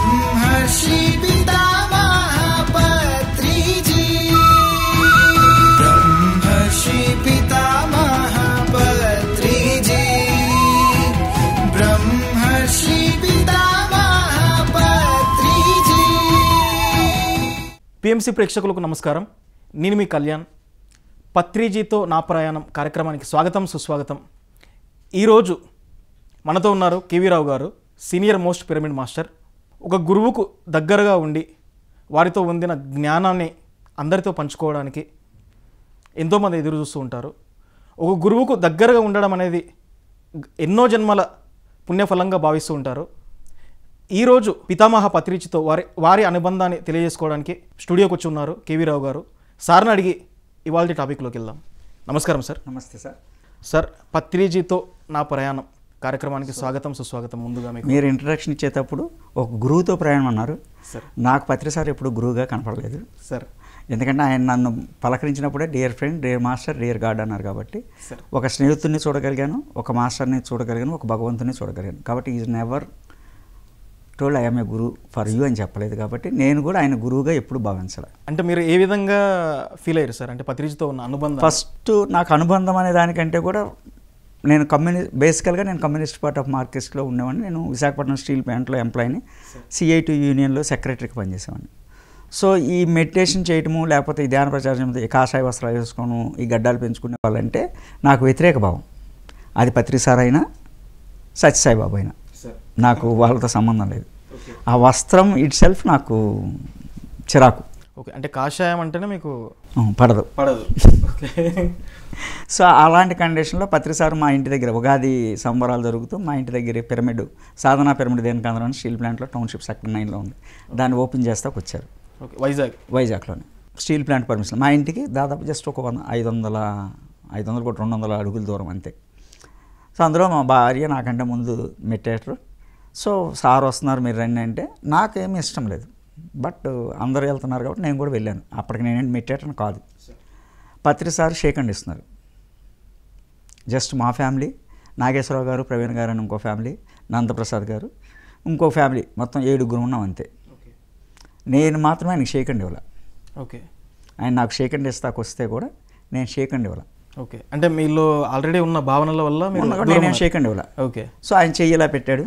ब्रह्मर्षि पितामह पत्रिजी ब्रह्मर्षि पितामह पत्रिजी ब्रह्मर्षि पितामह पत्रिजी। PMC ప్రేక్షకులకు నమస్కారం. నేను మీ కళ్యాణ్. పత్రిజీతో నా ప్రయాణం కార్యక్రమానికి స్వాగతం సుస్వాగతం. ఈరోజు మనతో ఉన్నారు కేవీ రావు గారు, సీనియర్ మోస్ట్ పిరమిడ్ మాస్టర్. ఒక గురువుకు దగ్గరగా ఉండి వారితో పొందిన జ్ఞానాన్ని అందరితో పంచుకోవడానికి ఎంతోమంది ఎదురు చూస్తూ ఉంటారు. ఒక గురువుకు దగ్గరగా ఉండడం అనేది ఎన్నో జన్మల పుణ్యఫలంగా భావిస్తూ ఉంటారు. ఈరోజు పితామహ పత్రిజీతో వారి అనుబంధాన్ని తెలియజేసుకోవడానికి స్టూడియోకి వచ్చి ఉన్నారు కేవీ రావు గారు. సార్ని అడిగి ఇవాళ టాపిక్లోకి వెళ్దాం. నమస్కారం సార్. నమస్తే సార్. సార్, పత్రిజీతో నా ప్రయాణం కార్యక్రమానికి స్వాగతం సుస్వాగతం. ముందుగా మీరు ఇంట్రడక్షన్ ఇచ్చేటప్పుడు ఒక గురువుతో ప్రయాణం అన్నారు సార్. నాకు పత్రి సార్ ఎప్పుడు గురువుగా కనపడలేదు సార్. ఎందుకంటే ఆయన నన్ను పలకరించినప్పుడే dear friend, dear master, dear God అన్నారు. కాబట్టి ఒక స్నేహితుడిని చూడగలిగాను, ఒక మాస్టర్ని చూడగలిగాను, ఒక భగవంతుని చూడగలిగాను. కాబట్టి is never told I'm a Guru for you అని చెప్పలేదు. కాబట్టి నేను కూడా ఆయన గురువుగా ఎప్పుడు భావించాలి. అంటే మీరు ఏ విధంగా ఫీల్ అయ్యారు సార్? అంటే పత్రిజీతో ఉన్న అనుబంధం. ఫస్ట్ నాకు అనుబంధం అనే దానికంటే కూడా నేను బేసికల్గా నేను కమ్యూనిస్ట్ పార్టీ ఆఫ్ మార్కెట్స్లో ఉండేవాడిని. నేను విశాఖపట్నం స్టీల్ ప్లాంట్లో ఎంప్లాయీని, CIT యూనియన్లో సెక్రటరీకి పనిచేసేవాడిని. సో ఈ మెడిటేషన్ చేయటము, లేకపోతే ఈ ధ్యాన ప్రచారం, ఈ కాషాయ వస్త్రాలు వేసుకోవడం, ఈ గడ్డాలు పెంచుకునే వాళ్ళంటే నాకు వ్యతిరేక భావం. అది పత్రి సార్ అయినా సత్యసాయిబాబు అయినా నాకు వాళ్ళతో సంబంధం లేదు. ఆ వస్త్రం ఇట్ సెల్ఫ్ నాకు చిరాకు. ఓకే, అంటే కాషాయం అంటేనే మీకు పడదు. ఓకే. సో అలాంటి కండిషన్లో పత్రి సార్ మా ఇంటి దగ్గర ఉగాది సంబరాలు జరుగుతూ మా ఇంటి దగ్గర పిరమిడ్, సాధనా పిరమిడ్ దేనికందరం స్టీల్ ప్లాంట్లో టౌన్షిప్ సెక్టర్ 9లో ఉంది. దాన్ని ఓపెన్ చేస్తాకు వచ్చారు. ఓకే, వైజాగ్లోనే స్టీల్ ప్లాంట్ పర్మిషన్. మా ఇంటికి దాదాపు జస్ట్ ఒక 500 కూడా 200 అడుగుల దూరం అంతే. సో అందులో మా భార్య నాకంటే ముందు మెడిటేటర్. సో సార్ వస్తున్నారు, మీరు రండి అంటే నాకేమీ ఇష్టం లేదు. బట్ అందరూ వెళ్తున్నారు కాబట్టి నేను కూడా వెళ్ళాను. అప్పటికి నేనేంటి మెడిటేటర్ కాదు. పత్రి సార్ షేక్ హ్యాండ్ ఇస్తున్నారు. జస్ట్ మా ఫ్యామిలీ, నాగేశ్వరరావు గారు, ప్రవీణ్ గారు అని ఇంకో ఫ్యామిలీ, నందప్రసాద్ గారు ఇంకో ఫ్యామిలీ, మొత్తం 7 ఉన్నాం అంతే. నేను మాత్రమే ఆయనకి షేక్ హ్యాండ్ ఇవ్వాలి. ఓకే. ఆయన నాకు షేక్ హ్యాండ్ ఇస్తాకు వస్తే కూడా నేను షేక్ హ్యాండ్ ఇవ్వాలి. ఓకే, అంటే మీలో ఆల్రెడీ ఉన్న భావనల వల్ల నేను షేక్ హ్యాండ్ ఇవ్వాలి. ఓకే. సో ఆయన చెయ్యి ఇలా పెట్టాడు,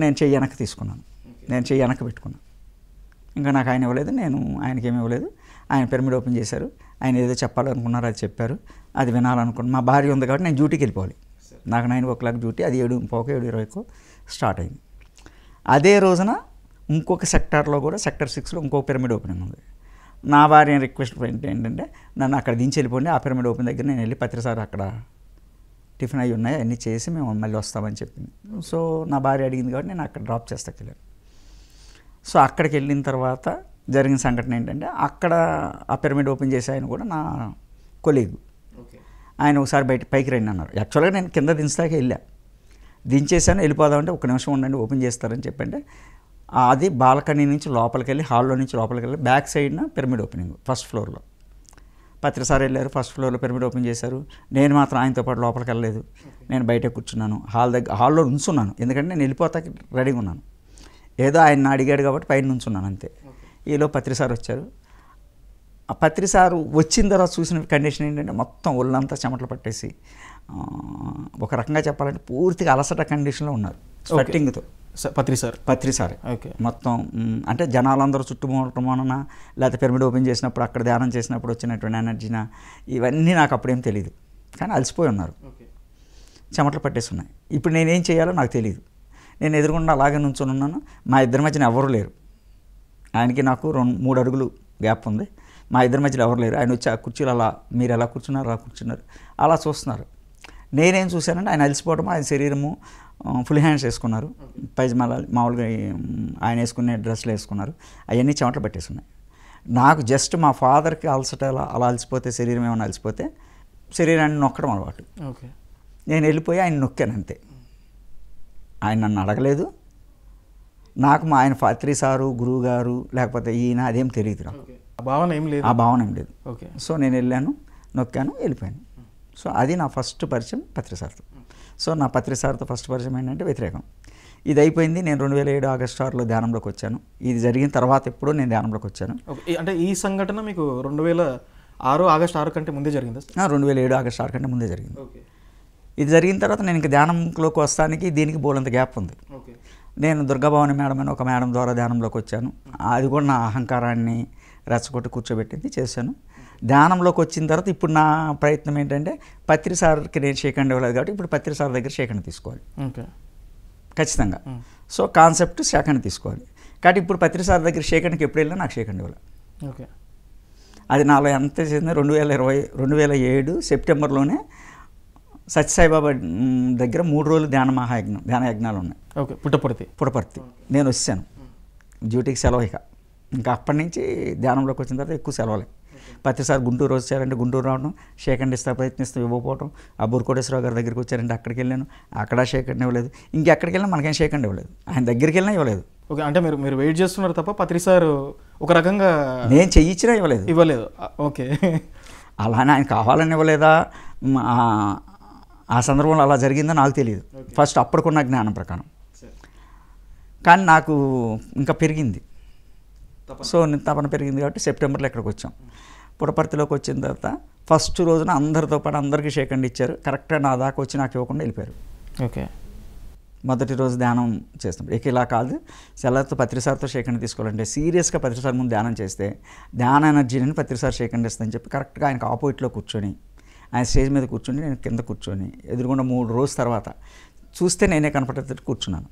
నేను చెయ్యి వెనక్కి తీసుకున్నాను, నేను చెయ్యి వెనక్కి పెట్టుకున్నాను. ఇంకా నాకు ఆయన ఇవ్వలేదు, నేను ఆయనకి ఏమి ఇవ్వలేదు. ఆయన పిరమిడ్ ఓపెన్ చేశారు. ఆయన ఏదో చెప్పాలనుకున్నారు, అది చెప్పారు, అది వినాలనుకున్నాను. మా భార్య ఉంది కాబట్టి నేను డ్యూటీకి వెళ్ళిపోవాలి. నాకు 9 డ్యూటీ, అది 7:15 7:20 స్టార్ట్ అయింది. అదే రోజున ఇంకొక సెక్టార్లో కూడా సెక్టర్ 6లో ఇంకొక పిరమిడ్ ఓపెనింగ్ ఉంది. నా భార్య రిక్వెస్ట్ ఏంటంటే నన్ను అక్కడ దించి వెళ్ళిపోండి, ఆ పిరమిడ్ ఓపెన్ దగ్గర నేను వెళ్ళి పత్రి సార్ అక్కడ టిఫిన్ అయ్యి ఉన్నాయి అన్నీ చేసి మేము మళ్ళీ వస్తామని చెప్పింది. సో నా భార్య అడిగింది కాబట్టి నేను అక్కడ డ్రాప్ చేస్తాకి వెళ్ళాను. సో అక్కడికి వెళ్ళిన తర్వాత జరిగిన సంఘటన ఏంటంటే, అక్కడ ఆ పిరమిడ్ ఓపెన్ చేసి ఆయన కూడా నా కొలీగ్. ఆయన ఒకసారి పైకి రండి అన్నారు. యాక్చువల్గా నేను కింద దించుతాకే వెళ్ళా, దించేసాను. వెళ్ళిపోదామంటే 1 నిమిషం ఉండండి ఓపెన్ చేస్తారని చెప్పంటే, అది బాల్కనీ నుంచి లోపలికి వెళ్ళి, హాల్లో నుంచి లోపలికి వెళ్ళి బ్యాక్ సైడ్న పిరమిడ్ ఓపెనింగ్ ఫస్ట్ ఫ్లోర్లో. పత్రి సార్ వెళ్ళారు, ఫస్ట్ ఫ్లోర్లో పిరమిడ్ ఓపెన్ చేశారు. నేను మాత్రం ఆయనతో పాటు లోపలికి వెళ్ళలేదు. నేను బయటే కూర్చున్నాను, హాల్లో ఉంచున్నాను. ఎందుకంటే నేను వెళ్ళిపోతాకి రెడీగా ఉన్నాను. ఏదో ఆయన అడిగాడు కాబట్టి పైన నుంచున్నాను అంతే. ఈలో పత్రి సార్ వచ్చారు. ఆ పత్రి సారు వచ్చిన తర్వాత చూసిన కండిషన్ ఏంటంటే, మొత్తం ఒళ్ళంతా చెమటలు పట్టేసి, ఒక రకంగా చెప్పాలంటే పూర్తిగా అలసట కండిషన్లో ఉన్నారు, స్వెట్టింగ్తో. పత్రి సార్ ఓకే. మొత్తం అంటే జనాలందరూ చుట్టుముట్టమోన, లేకపోతే పిరమిడ్ ఓపెన్ చేసినప్పుడు అక్కడ ధ్యానం చేసినప్పుడు వచ్చినటువంటి ఎనర్జీనా, ఇవన్నీ నాకు అప్పుడేం తెలియదు. కానీ అలసిపోయి ఉన్నారు, చెమటలు పట్టేసి ఉన్నాయి. ఇప్పుడు నేనేం చేయాలో నాకు తెలియదు. నేను ఎదురుగుండా అలాగే నుంచొని ఉన్నాను. మా ఇద్దరి మధ్యన ఎవరు లేరు. ఆయనకి నాకు 3 అడుగులు గ్యాప్ ఉంది. మా ఇద్దరి మధ్యలో ఎవరు లేరు. ఆయన వచ్చి ఆ కుర్చీలు అలా, మీరు ఎలా కూర్చున్నారు అలా కూర్చున్నారు, అలా చూస్తున్నారు. నేనేం చూశానంటే, ఆయన అలసిపోవడం, ఆయన శరీరము ఫుల్ హ్యాండ్స్ వేసుకున్నారు, పైజమాల మామూలుగా ఆయన వేసుకునే డ్రెస్సులు వేసుకున్నారు, అవన్నీ చెమటలు పట్టేసి ఉన్నాయి. నాకు జస్ట్ మా ఫాదర్కి అలసట అలా అలసిపోతే, శరీరం ఏమైనా అలసిపోతే శరీరాన్ని నొక్కడం అలవాటు. ఓకే. నేను వెళ్ళిపోయి ఆయన నొక్కాను అంతే. ఆయన నన్ను అడగలేదు. నాకు మా ఆయన పత్రి సారు, గురువు గారు, లేకపోతే ఈయన అదేం తెలియదు నాకు. ఆ భావన ఏం లేదు. ఓకే. సో నేను వెళ్ళాను, నొక్కాను, వెళ్ళిపోయాను. సో అది నా ఫస్ట్ పరిచయం పత్రి సార్తో. సో నా పత్రి సార్తో ఫస్ట్ పరిచయం ఏంటంటే వ్యతిరేకం. ఇది అయిపోయింది. నేను 2007 ఆగస్టు 6లో ధ్యానంలోకి వచ్చాను. ఇది జరిగిన తర్వాత ఎప్పుడో నేను ధ్యానంలోకి వచ్చాను. అంటే ఈ సంఘటన మీకు 2006 ఆగస్టు 6 కంటే ముందే జరిగిందా? 2007 ఆగస్టు 6 కంటే ముందే జరిగింది. ఓకే. ఇది జరిగిన తర్వాత నేను ఇంకా ధ్యానంలోకి వస్తానికి దీనికి బోలంత గ్యాప్ ఉంది. ఓకే. నేను దుర్గాభవాని మేడం అని ఒక మేడం ద్వారా ధ్యానంలోకి వచ్చాను. అది కూడా నా అహంకారాన్ని రెచ్చగొట్టి కూర్చోబెట్టింది, చేశాను. ధ్యానంలోకి వచ్చిన తర్వాత ఇప్పుడు నా ప్రయత్నం ఏంటంటే పత్రి సార్కి నేను షేకండ్ ఇవ్వలేదు కాబట్టి ఇప్పుడు పత్రి సార్ దగ్గర షేకండ్ తీసుకోవాలి. ఓకే. ఖచ్చితంగా. సో కాన్సెప్ట్ షేకండ్ తీసుకోవాలి. కాబట్టి ఇప్పుడు పత్రి సార్ దగ్గర షేకండ్కి ఎప్పుడు వెళ్ళినా నాకు షేకండ్ ఇవ్వాలి. ఓకే. అది నాలో ఎంత చేసింది 2007 సెప్టెంబర్లోనే సత్యసాయిబాబా దగ్గర 3 రోజులు ధ్యాన యజ్ఞాలు ఉన్నాయి. ఓకే. పుట్టపర్తి నేను వచ్చాను. డ్యూటీకి సెలవు. ఇంకా అప్పటి నుంచి ధ్యానంలోకి వచ్చిన తర్వాత ఎక్కువ సెలవులే. ప్రతిసారి గుంటూరు వచ్చారంటే గుంటూరు రావడం, షేకండ్ ఇస్తా ప్రయత్నిస్తూ ఇవ్వకపోవడం. ఆ బుర్కోటేశ్వరరావు గారి దగ్గరికి వచ్చారంటే అక్కడికి వెళ్ళాను, అక్కడ షేకండ్ ఇవ్వలేదు. ఇంకెక్కడికి వెళ్ళినా మనకేం షేకండ్ ఇవ్వలేదు, ఆయన దగ్గరికి వెళ్ళినా ఇవ్వలేదు. ఓకే. అంటే మీరు వెయిట్ చేస్తున్నారు తప్ప పత్రి సార్ ఒక రకంగా నేను చెయ్యిచ్చినా ఇవ్వలేదు. ఓకే. అలానే ఆయన కావాలని ఇవ్వలేదా, ఆ సందర్భంలో అలా జరిగిందో నాకు తెలియదు. ఫస్ట్ అప్పటికున్న జ్ఞానం ప్రకారం. కానీ నాకు ఇంకా పెరిగింది. సో నేను తపన పెరిగింది కాబట్టి సెప్టెంబర్లో ఇక్కడికి వచ్చాం. పుట్టపర్తిలోకి వచ్చిన తర్వాత ఫస్ట్ రోజున అందరితో పాటు అందరికీ షేకండ్ ఇచ్చారు. కరెక్ట్గా నా దాకా వచ్చి నాకు ఇవ్వకుండా వెళ్ళిపోయారు. ఓకే. మొదటి రోజు ధ్యానం చేస్తున్నప్పుడు ఇలా కాదు, సెలవుతో పత్రిసార్తో షేకండ్ తీసుకోవాలంటే సీరియస్గా పత్రిసార్ ముందు ధ్యానం చేస్తే ధ్యాన ఎనర్జీని పత్రిసార్ షేకండ్ ఇస్తుందని చెప్పి కరెక్ట్గా ఆయనకు ఆపోజిట్లో కూర్చొని, ఆయన స్టేజ్ మీద కూర్చొని నేను కింద కూర్చొని ఎదురుగుండా 3 రోజుల తర్వాత చూస్తే నేనే కనపడేటట్టు కూర్చున్నాను.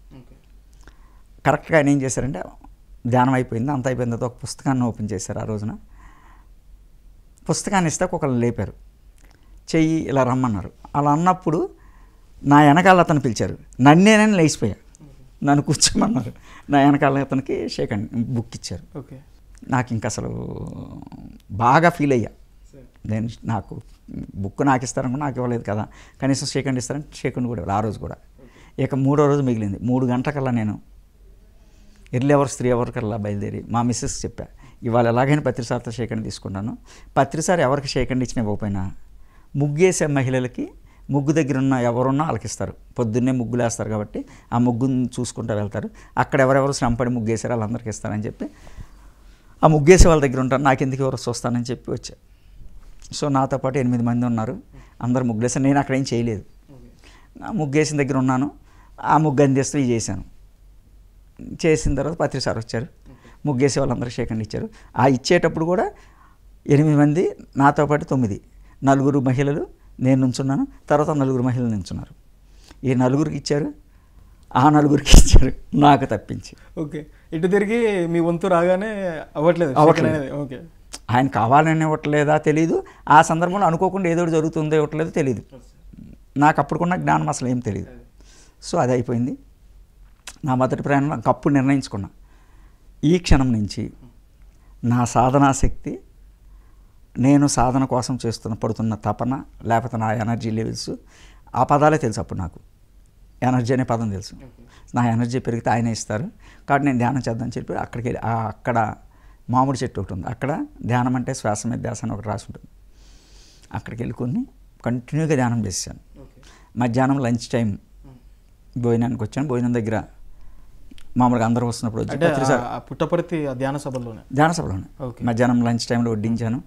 కరెక్ట్గా ఆయన ఏం చేశారంటే ధ్యానం అయిపోయింది, అంత అయిపోయిన తర్వాత ఒక పుస్తకాన్ని ఓపెన్ చేశారు. ఆ రోజున పుస్తకాన్ని ఇస్తే ఒకళ్ళు లేపారు, చెయ్యి ఇలా రమ్మన్నారు. అలా అన్నప్పుడు నా వెనకాల అతను పిలిచారు, నన్నేనని లేచిపోయా. నన్ను కూర్చోమన్నారు. నా వెనకాల అతనికి షేకండ్ బుక్ ఇచ్చారు. ఓకే. నాకు ఇంక అసలు బాగా ఫీల్ అయ్యా. నేను నాకు బుక్ నాకు ఇస్తారనుకో, నాకు ఇవ్వలేదు కదా, కనీసం షేకండ్ ఇస్తారంటే షేకండ్ కూడా ఇవ్వాలి. ఆ రోజు కూడా. ఇక 3వ రోజు మిగిలింది. 3 గంటలకల్లా నేను ఎర్లీ అవర్స్ 3 అవర్స్ కల్లా బయలుదేరి మా మిస్సెస్ చెప్పా, ఇవాళ ఎలాగైనా పత్రిసార్తో షేకండ్ తీసుకున్నాను. పత్రిసారి ఎవరికి షేకండ్ ఇచ్చినా ఇవ్వకపోయినా ముగ్గేసే మహిళలకి ముగ్గు దగ్గర ఉన్న ఎవరున్నా వాళ్ళకిస్తారు. పొద్దున్నే ముగ్గులు వేస్తారు కాబట్టి ఆ ముగ్గుని చూసుకుంటూ వెళ్తారు. అక్కడ ఎవరెవరు శ్రమపడి ముగ్గేసారో వాళ్ళందరికీ ఇస్తారని చెప్పి ఆ ముగ్గేసే వాళ్ళ దగ్గర ఉంటారు. నాకు ఎందుకు ఎవరు వస్తానని చెప్పి వచ్చా. సో నాతో పాటు 8 మంది ఉన్నారు. అందరు ముగ్గులేసారు. నేను అక్కడ ఏం చేయలేదు. ముగ్గేసిన దగ్గర ఉన్నాను. ఆ ముగ్గు అందిస్తూ ఇది చేశాను. చేసిన తర్వాత పత్రిసార్ వచ్చారు. ముగ్గేసే వాళ్ళందరూ షేకండ్ ఇచ్చారు. ఆ ఇచ్చేటప్పుడు కూడా 8 మంది, నాతో పాటు 9, 4 మహిళలు, నేను నుంచున్నాను. తర్వాత 4 మహిళలు నించున్నారు. ఈ 4కి ఇచ్చారు, ఆ 4కి ఇచ్చారు, నాకు తప్పించి. ఓకే. ఇటు తిరిగి మీ వంతు రాగానే అవ్వట్లేదు. ఓకే. ఆయన కావాలని ఇవ్వట్లేదా తెలీదు. ఆ సందర్భంలో అనుకోకుండా ఏదో జరుగుతుందో ఇవ్వట్లేదో తెలీదు. నాకు అప్పుడుకున్న జ్ఞానం అసలు ఏం తెలియదు. సో అది అయిపోయింది. నా మొదటి ప్రయాణంలో అప్పుడు నిర్ణయించుకున్నా, ఈ క్షణం నుంచి నా సాధనా శక్తి, నేను సాధన కోసం పడుతున్న తపన, లేకపోతే నా ఎనర్జీ లెవెల్స్, ఆ పదాలే తెలుసు. అప్పుడు నాకు ఎనర్జీ అనే పదం తెలుసు. నా ఎనర్జీ పెరిగితే ఆయనే ఇస్తారు. కాబట్టి నేను ధ్యానం చేద్దామని చెప్పి అక్కడికి వెళ్ళి, అక్కడ మామిడి చెట్టు ఒకటి ఉంది, అక్కడ ధ్యానం అంటే శ్వాస మీద ధ్యాస అని ఒకటి రాసి ఉంటుంది. అక్కడికి వెళ్ళుకొని కంటిన్యూగా ధ్యానం చేశాను. మధ్యాహ్నం లంచ్ టైం భోజనానికి వచ్చాను. భోజనం దగ్గర మామూలుగా అందరూ వస్తున్నప్పుడు వచ్చి పుట్టపర్తి ధ్యాన సభలోనే మధ్యాహ్నం లంచ్ టైంలో వడ్డించాను.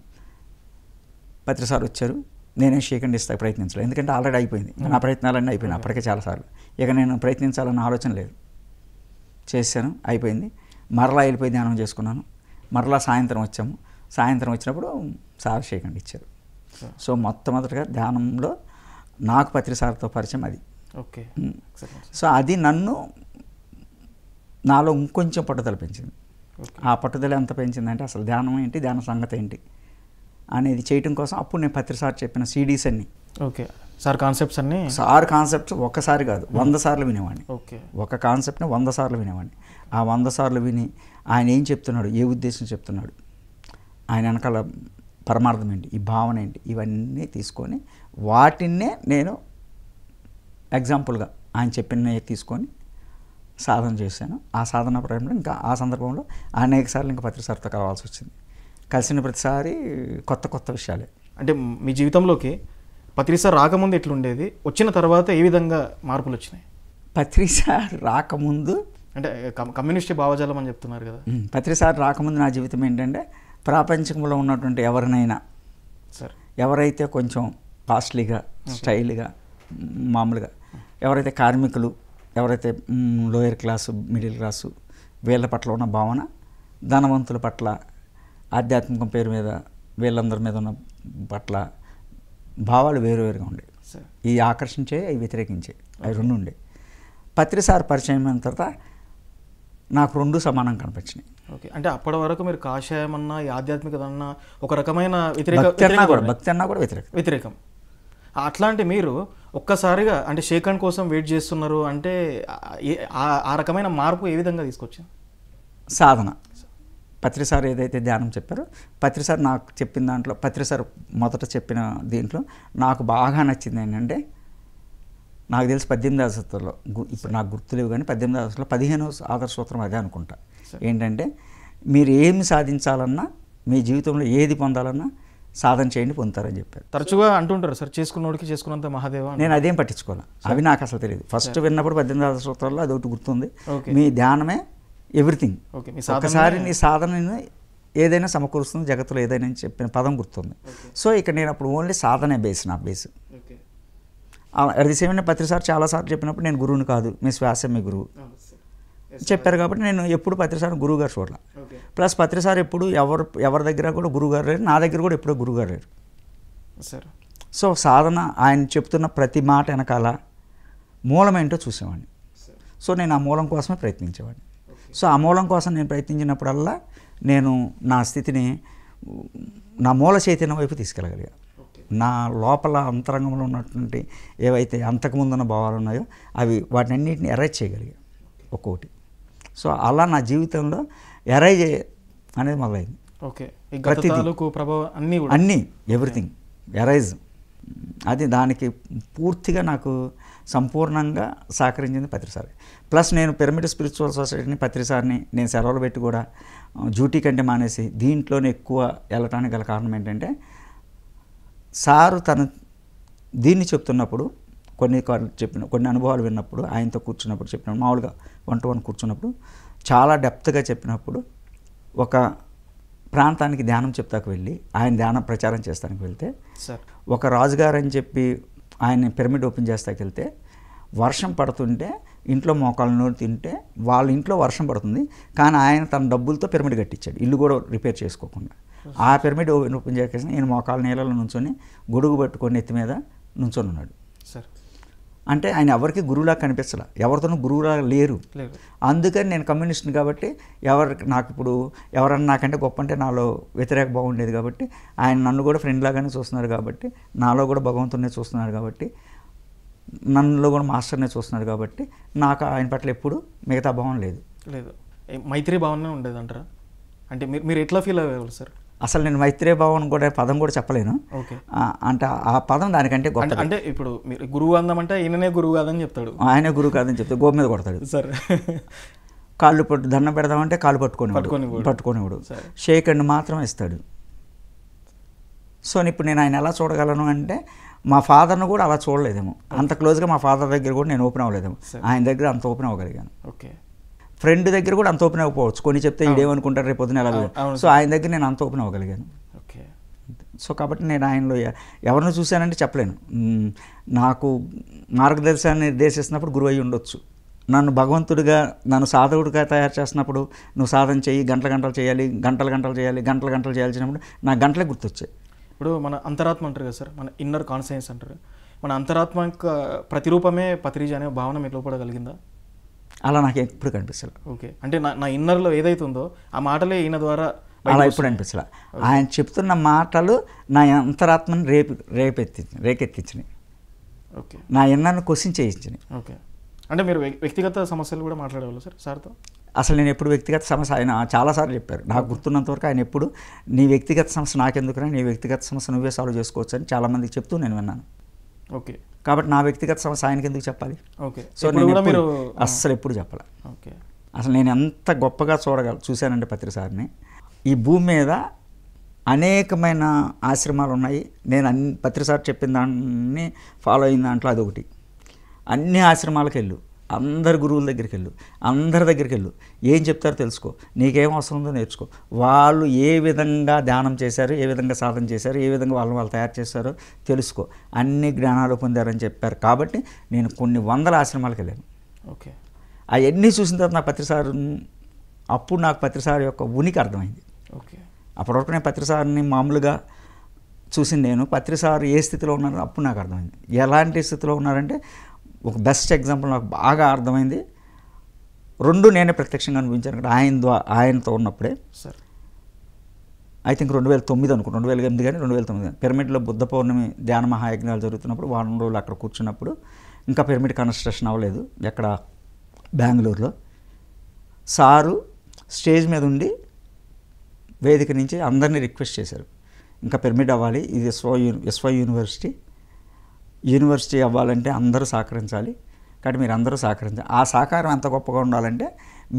పత్రిసార్ వచ్చారు. నేనే షేకండ్ ఇస్తా ప్రయత్నించలేదు, ఎందుకంటే ఆల్రెడీ అయిపోయింది. నా ప్రయత్నాలన్నీ అయిపోయినాయి అప్పటికే చాలాసార్లు. ఇక నేను ప్రయత్నించాలన్న ఆలోచన లేదు. చేశాను, అయిపోయింది. మరలా వెళ్ళిపోయి ధ్యానం చేసుకున్నాను. మరలా సాయంత్రం వచ్చాము. సాయంత్రం వచ్చినప్పుడు సార్ షేకండ్ ఇచ్చారు. సో మొట్టమొదటిగా ధ్యానంలో నాకు పత్రిసార్తో పరిచయం అది. ఓకే. సో అది నన్ను నాలో ఇంకొంచెం పట్టుదల పెంచింది. ఆ పట్టుదల ఎంత పెంచిందంటే అసలు ధ్యానం ఏంటి, ధ్యాన సంగతి ఏంటి అనేది చేయటం కోసం అప్పుడు నేను పత్రిసార్ చెప్పిన CDs అన్నీ, ఓకే, సార్ కాన్సెప్ట్స్ ఒక్కసారి కాదు 100 సార్లు వినేవాడిని. ఓకే. ఒక కాన్సెప్ట్ని 100 సార్లు వినేవాడిని. ఆ 100 సార్లు విని ఆయన ఏం చెప్తున్నాడు, ఏ ఉద్దేశం చెప్తున్నాడు, ఆయన వెనకాల పరమార్థం ఏంటి, ఈ భావన ఏంటి, ఇవన్నీ తీసుకొని వాటిన్నే నేను ఎగ్జాంపుల్గా ఆయన చెప్పిన తీసుకొని సాధన చేశాను. ఆ సాధన ప్రయాణంలో ఇంకా ఆ సందర్భంలో అనేక సార్లు ఇంకా పత్రిసార్తో కలవాల్సి వచ్చింది. కలిసిన ప్రతిసారి కొత్త విషయాలే. అంటే మీ జీవితంలోకి పత్రిసార్ రాకముందు ఎట్లుండేది, వచ్చిన తర్వాత ఏ విధంగా మార్పులు వచ్చినాయి? పత్రిసార్ రాకముందు అంటే కమ్యూనిస్ట్ భావజాలం అని చెప్తున్నారు కదా. పత్రిసార్ రాకముందు నా జీవితం ఏంటంటే ప్రపంచంలో ఉన్నటువంటి ఎవరినైనా సార్ ఎవరైతే కొంచెం కాస్ట్లీగా స్టైల్గా మామూలుగా ఎవరైతే కార్మికులు ఎవరైతే లోయర్ క్లాసు మిడిల్ క్లాసు వీళ్ళ పట్ల ఉన్న భావన ధనవంతుల పట్ల ఆధ్యాత్మికం పేరు మీద వీళ్ళందరి మీద ఉన్న పట్ల భావాలు వేరువేరుగా ఉండే. ఈ ఆకర్షించే అవి వ్యతిరేకించే అవి రెండు ఉండే. పత్రిసార్ పరిచయం అయిన తర్వాత నాకు రెండు సమానం కనిపించినాయి. ఓకే, అంటే అప్పటి వరకు మీరు కాషాయం అన్నా ఈ ఆధ్యాత్మికత అన్నా ఒక రకమైన భక్తి అన్నా కూడా వ్యతిరేకం. అట్లాంటి మీరు ఒక్కసారిగా అంటే షేఖండ్ కోసం వెయిట్ చేస్తున్నారు అంటే ఆ రకమైన మార్పు ఏ విధంగా తీసుకొచ్చింది? సాధన. పత్రిసార్ ఏదైతే ధ్యానం చెప్పారో పత్రిసార్ నాకు చెప్పిన దాంట్లో పత్రిసార్ మొదట చెప్పిన దీంట్లో నాకు బాగా నచ్చింది ఏంటంటే నాకు తెలిసి 18వ సూత్రంలో ఇప్పుడు నాకు గుర్తులేవు కానీ 18వ సూత్రంలో 15వ ఆదర్శ సూత్రం అదే అనుకుంటా. ఏంటంటే మీరు ఏమి సాధించాలన్నా మీ జీవితంలో ఏది పొందాలన్నా సాధన చేయండి పొందుతారని చెప్పారు. తరచుగా అంటుంటారు సార్ చేసుకున్నోడికి చేసుకున్నంత మహాదేవ. నేను అదేం పట్టించుకోవాలి, అవి నాకు అసలు తెలియదు. ఫస్ట్ విన్నప్పుడు 18వ ఆదర్శ సూత్రాల్లో అది ఒకటి గుర్తుంది, మీ ధ్యానమే ఎవ్రీథింగ్. ఒకసారి నీ సాధనని ఏదైనా సమకూరుస్తుంది జగత్తులో ఏదైనా చెప్పిన పదం గుర్తుంది. సో ఇక్కడ నేను అప్పుడు ఓన్లీ సాధనే బేస్, నా బేస్. అది సేమైనా పత్రిసార్ చాలాసార్లు చెప్పినప్పుడు నేను గురువుని కాదు, మీ శ్వాస మీ గురువు చెప్పారు కాబట్టి నేను ఎప్పుడు పత్రిసార్ గురువు గారు చూడాలి. ప్లస్ పత్రిసార్ ఎప్పుడు ఎవరి దగ్గర కూడా గురువు గారు లేరు, నా దగ్గర కూడా ఎప్పుడూ గురువు గారు లేరు. సో సాధన ఆయన చెప్తున్న ప్రతి మాట వెనకాల మూలం ఏంటో చూసేవాడిని. సో నేను ఆ మూలం కోసమే ప్రయత్నించేవాడిని. సో ఆ మూలం కోసం నేను ప్రయత్నించినప్పుడల్లా నేను నా స్థితిని నా మూల చైతన్యం వైపు తీసుకెళ్ళగలిగా. నా లోపల అంతరంగంలో ఉన్నటువంటి ఏవైతే అంతకుముందున్న భావాలు ఉన్నాయో అవి వాటిని అన్నింటిని ఎరైజ్ చేయగలిగా ఒక్కొక్కటి. సో అలా నా జీవితంలో ఎరైజ్ అనేది మొదలైంది. అన్నీ ఎవ్రీథింగ్ ఎరైజ్. అది దానికి పూర్తిగా నాకు సంపూర్ణంగా సహకరించింది పత్రిసార్. ప్లస్ నేను పిరమిడ్ స్పిరిచువల్ సొసైటీని పత్రిసార్ని నేను సెలవులు పెట్టి కూడా డ్యూటీ కంటే మానేసి దీంట్లోనే ఎక్కువ వెళ్ళటానికి గల కారణం ఏంటంటే సారు తను దీన్ని చెప్తున్నప్పుడు కొన్ని అనుభవాలు విన్నప్పుడు ఆయనతో కూర్చున్నప్పుడు చెప్పినప్పుడు మామూలుగా 1-to-1 కూర్చున్నప్పుడు చాలా డెప్త్గా చెప్పినప్పుడు ఒక ప్రాంతానికి ధ్యానం చెప్తాకు వెళ్ళి ఆయన ధ్యానం ప్రచారం చేస్తానికి వెళ్తే ఒక రాజుగారు అని చెప్పి ఆయన పిరమిడ్ ఓపెన్ చేస్తాకి వెళ్తే వర్షం పడుతుంటే ఇంట్లో మోకాళ్ళ నూనె తింటే వాళ్ళ ఇంట్లో వర్షం పడుతుంది కానీ ఆయన తన డబ్బులతో పిరమిడ్ కట్టించాడు, ఇల్లు కూడా రిపేర్ చేసుకోకుండా. ఆ పిరమిడ్ ఓపెన్ చేసేసి నేను మోకాళ్ళ నీళ్ళలో నుంచొని గొడుగు పట్టుకొని ఎత్తి మీద నుంచొని ఉన్నాడు. అంటే ఆయన ఎవరికి గురువులా కనిపించలే, ఎవరితోనూ గురువులా లేరు. అందుకని నేను కమ్యూనిస్ట్ని కాబట్టి నాకు ఇప్పుడు ఎవరన్నా నాకంటే గొప్ప అంటే నాలో వ్యతిరేక బాగుండేది కాబట్టి ఆయన నన్ను కూడా ఫ్రెండ్ లాగానే చూస్తున్నారు కాబట్టి నాలో కూడా భగవంతుడినే చూస్తున్నారు కాబట్టి నన్నులో కూడా మాస్టర్నే చూస్తున్నారు కాబట్టి నాకు ఆయన పట్ల ఎప్పుడు మిగతా భావం లేదు. మైత్రి భావన ఉండేది అంటారా? అంటే మీరు ఎట్లా ఫీల్ అయ్యేవాళ్ళు సార్? అసలు నేను మైత్రేయ భావం కూడా పదం కూడా చెప్పలేను. అంటే ఆ పదం దానికంటే గొప్ప. అంటే ఇప్పుడు మీరు గురువు అందామంటే ఈయననే గురువు కాదని చెప్తాడు, ఆయనే గురువు కాదని చెప్తే గోపు మీద కొడతాడు సార్. కాళ్ళు దండం పెడదామంటే కాళ్ళు పట్టుకోనివాడు షేక్ అండ్ మాత్రం ఇస్తాడు. సో ఇప్పుడు నేను ఆయన ఎలా చూడగలను అంటే మా ఫాదర్ను కూడా అలా చూడలేదేమో, అంత క్లోజ్గా మా ఫాదర్ దగ్గర కూడా నేను ఓపెన్ అవ్వలేదేమో, ఆయన దగ్గర అంత ఓపెన్ అవ్వగలిగాను. ఫ్రెండ్ దగ్గర కూడా అంత ఓపెన్ అవ్వకపోవచ్చు, కొన్ని చెప్తే ఇదేమనుకుంటారు రేపు పొద్దున ఎలా. సో ఆయన దగ్గర నేను అంత ఓపెన్ అవ్వగలిగాను. సో కాబట్టి నేను ఆయనలో ఎవరిని చూశానంటే చెప్పలేను. నాకు మార్గదర్శనాన్ని నిర్దేశిస్తున్నప్పుడు గురువు అయి ఉండొచ్చు, నన్ను భగవంతుడిగా నన్ను సాధకుడిగా తయారు చేస్తున్నప్పుడు నువ్వు సాధన చేయి, గంటలు చేయాలి, గంటలు చేయాల్సినప్పుడు నా గంటలే గుర్తొచ్చాయి. ఇప్పుడు మన అంతరాత్మ అంటారు కదా సార్, మన ఇన్నర్ కాన్షియన్స్ అంటారు, మన అంతరాత్మ యొక్క ప్రతిరూపమే పత్రిజీ అనే భావన మీరు లోపడగలిగిందా? అలా నాకు ఎప్పుడు కనిపిస్తలే. ఓకే, అంటే నా ఇన్నర్లో ఏదైతే ఉందో ఆ మాటలే ఈయన ద్వారా అలా ఎప్పుడు అనిపించలే. ఆయన చెప్తున్న మాటలు నా అంతరాత్మని రేకెత్తించినాయి, ఓకే, నా ఇన్నర్ను క్వశ్చన్ చేయించినాయి. ఓకే, అంటే మీరు వ్యక్తిగత సమస్యలు కూడా మాట్లాడేవాళ్ళు సార్ సార్తో? అసలు నేను ఎప్పుడు వ్యక్తిగత సమస్య ఆయన చాలాసార్లు చెప్పారు, నాకు గుర్తున్నంతవరకు ఆయన ఎప్పుడు నీ వ్యక్తిగత సమస్య నాకెందుకురా, నీ వ్యక్తిగత సమస్య నువ్వే సాల్వ్ చేసుకోవచ్చు అని చాలామందికి చెప్తూ నేను విన్నాను. ఓకే, కాబట్టి నా వ్యక్తిగత సమస్య ఆయనకి ఎందుకు చెప్పాలి? ఓకే, సో నేను అస్సలు ఎప్పుడు చెప్పాలి. ఓకే, అసలు నేను ఎంత గొప్పగా చూశానంటే పత్రిసారిని. ఈ భూమి మీద అనేకమైన ఆశ్రమాలు ఉన్నాయి, నేను పత్రిసారి చెప్పిన దాన్ని ఫాలో అయిన దాంట్లో అదొకటి. అన్ని ఆశ్రమాలకు వెళ్ళు, అందరి గురువుల దగ్గరికి వెళ్ళు, అందరి దగ్గరికి వెళ్ళు, ఏం చెప్తారో తెలుసుకో, నీకేం అవసరం ఉందో నేర్చుకో, వాళ్ళు ఏ విధంగా ధ్యానం చేశారు, ఏ విధంగా సాధన చేశారు, ఏ విధంగా వాళ్ళు తయారు చేశారో తెలుసుకో, అన్ని జ్ఞానాలు పొందారని చెప్పారు. కాబట్టి నేను కొన్ని వందల ఆశ్రమాలకు వెళ్ళాను. ఓకే. అవన్నీ చూసిన తర్వాత నా పత్రిసారు, అప్పుడు నాకు పత్రిసారి యొక్క ఉనికి అర్థమైంది. ఓకే. అప్పటివరకు నేను పత్రిసారిని మామూలుగా చూసింది, నేను పత్రిసారు ఏ స్థితిలో ఉన్నారో అప్పుడు నాకు అర్థమైంది. ఎలాంటి స్థితిలో ఉన్నారంటే ఒక బెస్ట్ ఎగ్జాంపుల్ నాకు బాగా అర్థమైంది. రెండు నేనే ప్రత్యక్షంగా అనిపించాను అక్కడ ఆయనతో ఉన్నప్పుడే. సార్ ఐ థింక్ 2009 అనుకో, 2008 కానీ 2009 పిరమిడ్లో బుద్ధ పౌర్ణమి ధ్యాన మహాయజ్ఞాలు జరుగుతున్నప్పుడు వారం రోజులు అక్కడ కూర్చున్నప్పుడు, ఇంకా పిరమిడ్ కన్స్ట్రక్షన్ అవ్వలేదు ఎక్కడ బెంగళూరులో, సారు స్టేజ్ మీద ఉండి వేదిక నుంచి అందరినీ రిక్వెస్ట్ చేశారు, ఇంకా పిరమిడ్ అవ్వాలి, ఇది ఎస్వై యూనివర్సిటీ అవ్వాలంటే అందరూ సహకరించాలి, కాబట్టి మీరు అందరూ సహకరించాలి. ఆ సహకారం ఎంత గొప్పగా ఉండాలంటే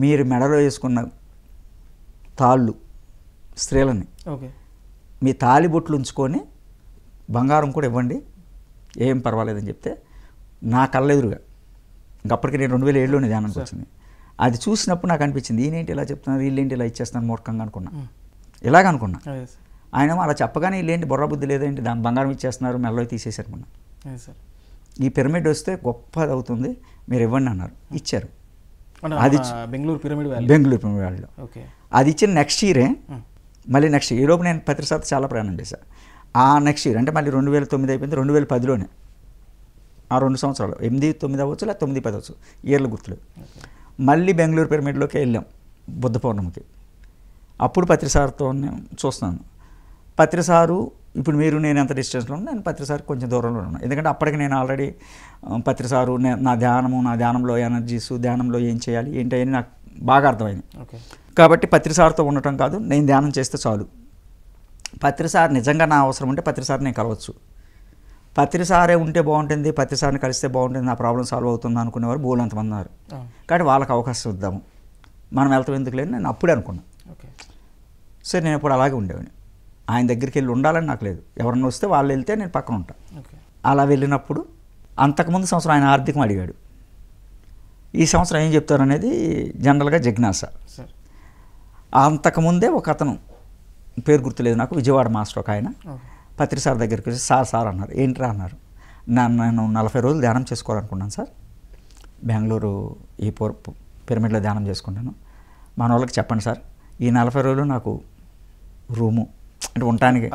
మీరు మెడలో వేసుకున్న తాళ్ళు స్త్రీలని ఓకే మీ తాలి బొట్లు ఉంచుకొని బంగారం కూడా ఇవ్వండి, ఏం పర్వాలేదని చెప్తే నా కళ్ళెదురుగా, ఇంకప్పటికి నేను 2007లోనే ధ్యానానికి వచ్చింది. అది చూసినప్పుడు నాకు అనిపించింది, ఈయనేంటి ఇలా చెప్తున్నారు, వీళ్ళేంటి ఇలా ఇచ్చేస్తున్నారు మూర్ఖంగా అనుకున్నా, ఇలాగనుకున్నా. ఆయన అలా చెప్పగానే వీళ్ళేంటి బుర్ర బుద్ధి లేదేంటి, దాని బంగారం ఇచ్చేస్తున్నారు, మెల్లో తీసేసారు అనుకున్నా. ఈ పిరమిడ్ వస్తే గొప్పది అవుతుంది, మీరు ఇవ్వండి అన్నారు, ఇచ్చారు. అది బెంగళూరు పిరమిడ్ వ్యాలీలో అది ఇచ్చిన నెక్స్ట్ ఇయరే, మళ్ళీ నెక్స్ట్ ఇయర్ ఈలోపు నేను పత్రిసారి చాలా ప్రయాణం చేశాను. ఆ నెక్స్ట్ ఇయర్ అంటే మళ్ళీ 2009 అయిపోయింది, 2010లోనే, ఆ 2 సంవత్సరాలు 8, 9 అవ్వచ్చు, లేదా 9, 10 అవ్వచ్చు, ఇయర్లు గుర్తులేదు. మళ్ళీ బెంగళూరు పిరమిడ్లోకి వెళ్ళాం బుద్ధ పౌర్ణమికి. అప్పుడు పత్రిసారితో చూస్తున్నాను. పత్రిసారు ఇప్పుడు మీరు నేను ఎంత డిస్టెన్స్లో ఉన్నా, నేను పత్రిసారి కొంచెం దూరంలో ఉన్నాను. ఎందుకంటే అప్పటికి నేను ఆల్రెడీ పత్రిసారు నా ధ్యానంలో ఎనర్జీస్, ధ్యానంలో ఏం చేయాలి ఏంటి అని నాకు బాగా అర్థమైంది. కాబట్టి పత్రిసారితో ఉండటం కాదు, నేను ధ్యానం చేస్తే చాలు. పత్రిసారి నిజంగా నా అవసరం ఉంటే పత్రిసారి నేను కలవచ్చు, పత్రిసారే ఉంటే బాగుంటుంది, పత్రిసారిని కలిస్తే బాగుంటుంది, నా ప్రాబ్లం సాల్వ్ అవుతుంది అనుకునేవారు బోలంతమంది ఉన్నారు. కాబట్టి వాళ్ళకి అవకాశం ఇద్దాము, మనం వెళ్తాం ఎందుకు లేదు నేను అప్పుడే అనుకున్నాను. సరే నేను ఇప్పుడు అలాగే ఉండేవాడిని, ఆయన దగ్గరికి వెళ్ళి ఉండాలని నాకు లేదు, ఎవరన్నా వస్తే వాళ్ళు వెళ్తే నేను పక్కన ఉంటాను. అలా వెళ్ళినప్పుడు అంతకుముందు సంవత్సరం ఆయన ఆర్థికం అడిగాడు, ఈ సంవత్సరం ఏం చెప్తారు అనేది జనరల్గా జిజ్ఞాస. అంతకుముందే ఒక అతను పేరు గుర్తులేదు నాకు, విజయవాడ మాస్టర్ ఒక ఆయన పత్రిసారి దగ్గరికి వచ్చి సార్ అన్నారు. ఏంట్రా అన్నారు. నేను 40 రోజులు ధ్యానం చేసుకోవాలనుకున్నాను సార్, బెంగళూరు ఈ పిరమిడ్లో ధ్యానం చేసుకుంటాను, మన వాళ్ళకి చెప్పండి సార్, ఈ 40 రోజులు నాకు రూము అంటే ఉండటానికి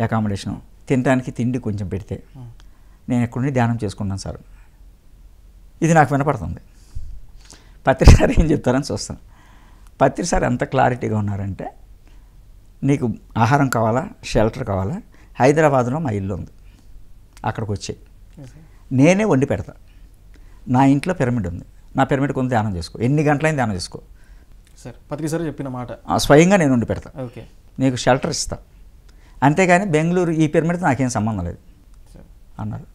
అకామిడేషన్, తినడానికి తిండి కొంచెం పెడితే నేను ఎక్కడుండి ధ్యానం చేసుకున్నాను సార్. ఇది నాకు వినపడుతుంది. పత్రిసారి ఏం చెప్తారని చూస్తాను. పత్రిసారి ఎంత క్లారిటీగా ఉన్నారంటే, నీకు ఆహారం కావాలా, షెల్టర్ కావాలా, హైదరాబాద్లో మా ఇల్లు ఉంది, అక్కడికి వచ్చి నేనే వండి పెడతా, నా ఇంట్లో పిరమిడ్ ఉంది, నా పిరమిడ్ కొంత ధ్యానం చేసుకో, ఎన్ని గంటలైనా ధ్యానం చేసుకో సార్. పత్రిసారి చెప్పిన మాట స్వయంగా నేను వండి పెడతా, ఓకే నీకు షెల్టర్ ఇస్తా, అంతేగాని బెంగళూరు ఈ పిరమిడ్తో నాకేం సంబంధం లేదు అన్నారు.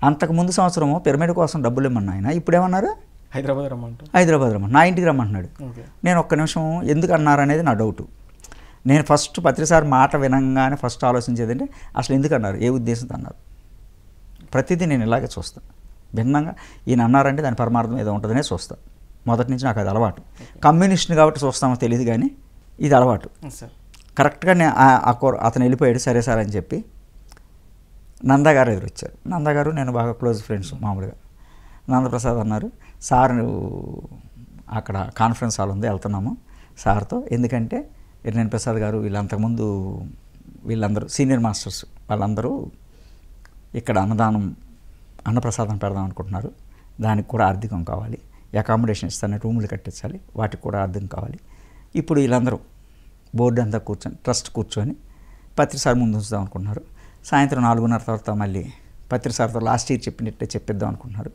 అంతకుముందు సంవత్సరము పిరమిడ్ కోసం డబ్బులు ఇమ్మన్నా ఆయన, ఇప్పుడేమన్నారు హైదరాబాద్ రమ్మని, నా ఇంటికి రమ్మంటున్నాడు. నేను ఒక్క నిమిషం ఎందుకు అన్నారు అనేది నా డౌటు. నేను ఫస్ట్ పత్రిసారి మాట వినంగానే ఫస్ట్ ఆలోచించేది అంటే అసలు ఎందుకు అన్నారు, ఏ ఉద్దేశంతో అన్నారు. ప్రతిదీ నేను ఇలాగే చూస్తాను, భిన్నంగా ఈయన అన్నారంటే దాని పరమార్థం ఏదో ఉంటుందనే చూస్తాను. మొదటి నుంచి నాకు అది అలవాటు. కమ్యూనిస్ట్ని కాబట్టి చూస్తామో తెలియదు కానీ ఇది అలవాటు. కరెక్ట్గా నేను అతను వెళ్ళిపోయాడు, సరే సార్ అని చెప్పి నందగారు ఎదురొచ్చారు. నందగారు నేను బాగా క్లోజ్ ఫ్రెండ్స్ మామూలుగా. నందప్రసాద్ అన్నారు, సార్ అక్కడ కాన్ఫరెన్స్ హాల్ ఉంది, వెళ్తున్నాము సార్తో, ఎందుకంటే ఎర్నేని ప్రసాద్ గారు అంతకుముందు వీళ్ళందరూ సీనియర్ మాస్టర్స్ వాళ్ళందరూ ఇక్కడ అన్నప్రసాదం పెడదాం అనుకుంటున్నారు, దానికి కూడా ఆర్థికం కావాలి, అకామిడేషన్ ఇస్తాను, రూములు కట్టించాలి, వాటికి కూడా ఆర్థికం కావాలి. ఇప్పుడు వీళ్ళందరూ బోర్డు అంతా ట్రస్ట్ కూర్చొని పత్రిసారి ముందు ఉంచుదాం అనుకుంటున్నారు. సాయంత్రం 4:30 తర్వాత మళ్ళీ పత్రిసారితో లాస్ట్ ఇయర్ చెప్పినట్టే చెప్పిద్దాం అనుకుంటున్నారు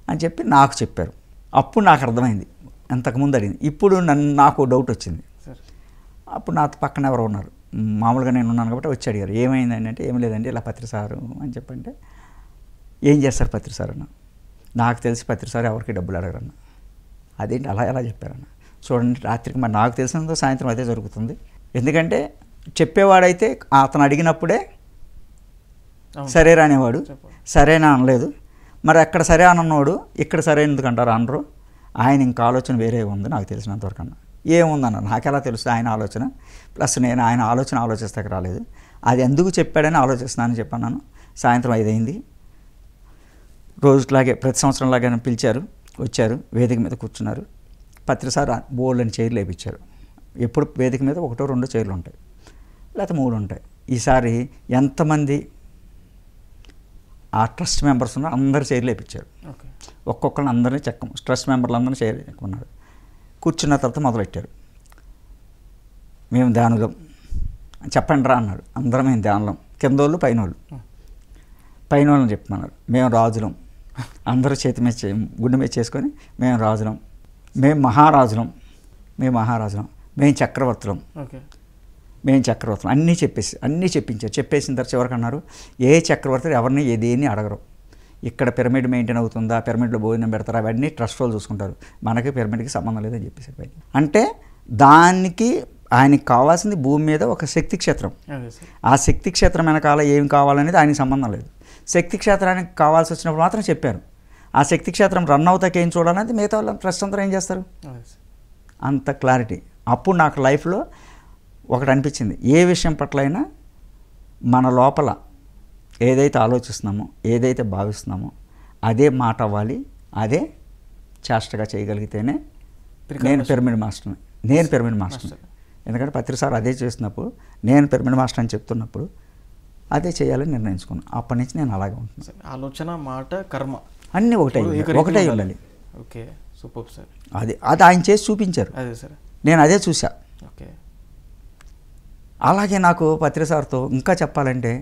అని చెప్పి నాకు చెప్పారు. అప్పుడు నాకు అర్థమైంది, అంతకుముందు అడిగింది. ఇప్పుడు నాకు డౌట్ వచ్చింది. అప్పుడు నా పక్కన ఎవరో ఉన్నారు, మామూలుగా నేను ఉన్నాను కాబట్టి వచ్చి అడిగారు, ఏమైందండి అంటే, ఏం లేదండి ఇలా పత్రిసారు అని చెప్పంటే, ఏం చేస్తారు పత్రిసారు అన్న. నాకు తెలిసి పత్రిసారి ఎవరికి డబ్బులు అడగరన్న. అదేంటి అలా ఎలా చెప్పారన్న. చూడండి రాత్రికి మరి నాకు తెలిసినంత సాయంత్రం అదే జరుగుతుంది. ఎందుకంటే చెప్పేవాడైతే అతను అడిగినప్పుడే సరే రానేవాడు, సరేనా అనలేదు. మరి అక్కడ సరే అన్నోడు ఇక్కడ సరే ఎందుకంటారు అనరు. ఆయన ఇంకా ఆలోచన వేరే ఉంది నాకు తెలిసినంతవరకు అన్న. ఏముందన్న నాకెలా తెలుసు ఆయన ఆలోచన, ప్లస్ నేను ఆయన ఆలోచన ఆలోచిస్తాక రాలేదు, అది ఎందుకు చెప్పాడని ఆలోచిస్తున్నానని చెప్పాను. సాయంత్రం 5 అయింది. రోజులాగే ప్రతి సంవత్సరంలాగే పిలిచారు, వచ్చారు, వేదిక మీద కూర్చున్నారు. పత్రిసారి బోల్డ్ అని చైర్లు వేయించారు. ఎప్పుడు వేదిక మీద 1, 2 చైర్లు ఉంటాయి, లేకపోతే 3 ఉంటాయి. ఈసారి ఎంతమంది ఆ ట్రస్ట్ మెంబర్స్ ఉన్నారో అందరు చైర్లు వేయించారు. ఒక్కొక్కరిని అందరినీ ట్రస్ట్ మెంబర్లు అందరినీ చైర్ ఎక్కున్నారు. కూర్చున్న తర్వాత మొదలెట్టారు. మేము ధ్యానులం చెప్పండి రా అన్నాడు. అందరం మేము ధ్యానులం, కిందోళ్ళు పైనోళ్ళు. పైనోళ్ళని చెప్పమన్నారు. మేము రాజులం. అందరూ చేతి మీద గుండె మీద చేసుకొని మేము రాజులం, మేము మహారాజులం, మేము చక్రవర్తులం, అన్నీ చెప్పించారు. చెప్పేసిన తర్వాత చివరికి అన్నారు, ఏ చక్రవర్తులు ఎవరిని ఏదేని అడగరు. ఇక్కడ పిరమిడ్ మెయింటైన్ అవుతుందా, పిరమిడ్లో భోజనం పెడతారా, అవన్నీ ట్రస్ట్ వాళ్ళు చూసుకుంటారు, మనకి పిరమిడ్కి సంబంధం లేదని చెప్పేసి పైన. అంటే దానికి ఆయనకి కావాల్సింది భూమి మీద ఒక శక్తి క్షేత్రం. ఆ శక్తి క్షేత్రం వెనకాల ఏం కావాలనేది ఆయనకి సంబంధం లేదు. శక్తి క్షేత్రానికి కావాల్సి వచ్చినప్పుడు మాత్రం చెప్పారు. ఆ శక్తి క్షేత్రం రన్ అవుతాక ఏం చూడాలంటే మిగతా వాళ్ళు ట్రస్ట్ అందరూ ఏం చేస్తారు, అంత క్లారిటీ. అప్పుడు నాకు లైఫ్లో ఒకటి అనిపించింది, ఏ విషయం పట్లైనా మన లోపల ఏదైతే ఆలోచిస్తున్నామో, ఏదైతే భావిస్తున్నామో అదే మాట అవ్వాలి, అదే చేష్టగా చేయగలిగితేనే నేను పిరమిడ్ మాస్టర్ని. ఎందుకంటే పత్రిసారి అదే చేస్తున్నప్పుడు, నేను పిరమిడ్ మాస్టర్ అని చెప్తున్నప్పుడు అదే చేయాలని నిర్ణయించుకున్నాను. అప్పటి నుంచి నేను అలాగే ఉంటున్నాను. ఆలోచన, మాట, కర్మ అన్నీ ఒకటే ఉండాలి. Okay, super sir. అది ఆయన చేసి చూపించారు, అదే సార్, నేను అదే చూసా. ఓకే. అలాగే నాకు పత్రిసార్తో ఇంకా చెప్పాలంటే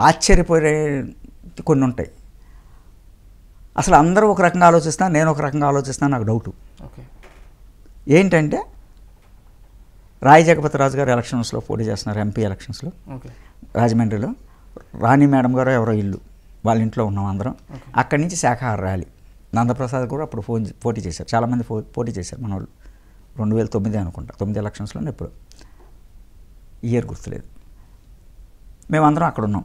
ఆశ్చర్యపోయే కొన్ని ఉంటాయి. అసలు అందరూ ఒక రకంగా ఆలోచిస్తున్నా, నేను ఒక రకంగా ఆలోచిస్తున్నా, నాకు డౌటు. ఓకే. ఏంటంటే రాయి జగపతిరాజు గారు ఎలక్షన్స్లో పోటీ చేస్తున్నారు, ఎంపీ ఎలక్షన్స్లో. రాజమండ్రిలో రాణి మేడం గారు ఎవరో ఇల్లు, వాళ్ళ ఇంట్లో ఉన్నాం అందరం. అక్కడి నుంచి శాఖాహార ర్యాలీ. నందప్రసాద్ కూడా అప్పుడు పోటీ చేశారు, చాలామంది పోటీ చేశారు మన వాళ్ళు. 2009 అనుకుంటా, 9 ఎలక్షన్స్లో ఎప్పుడు, ఇయర్ గుర్తులేదు. మేమందరం అక్కడ ఉన్నాం.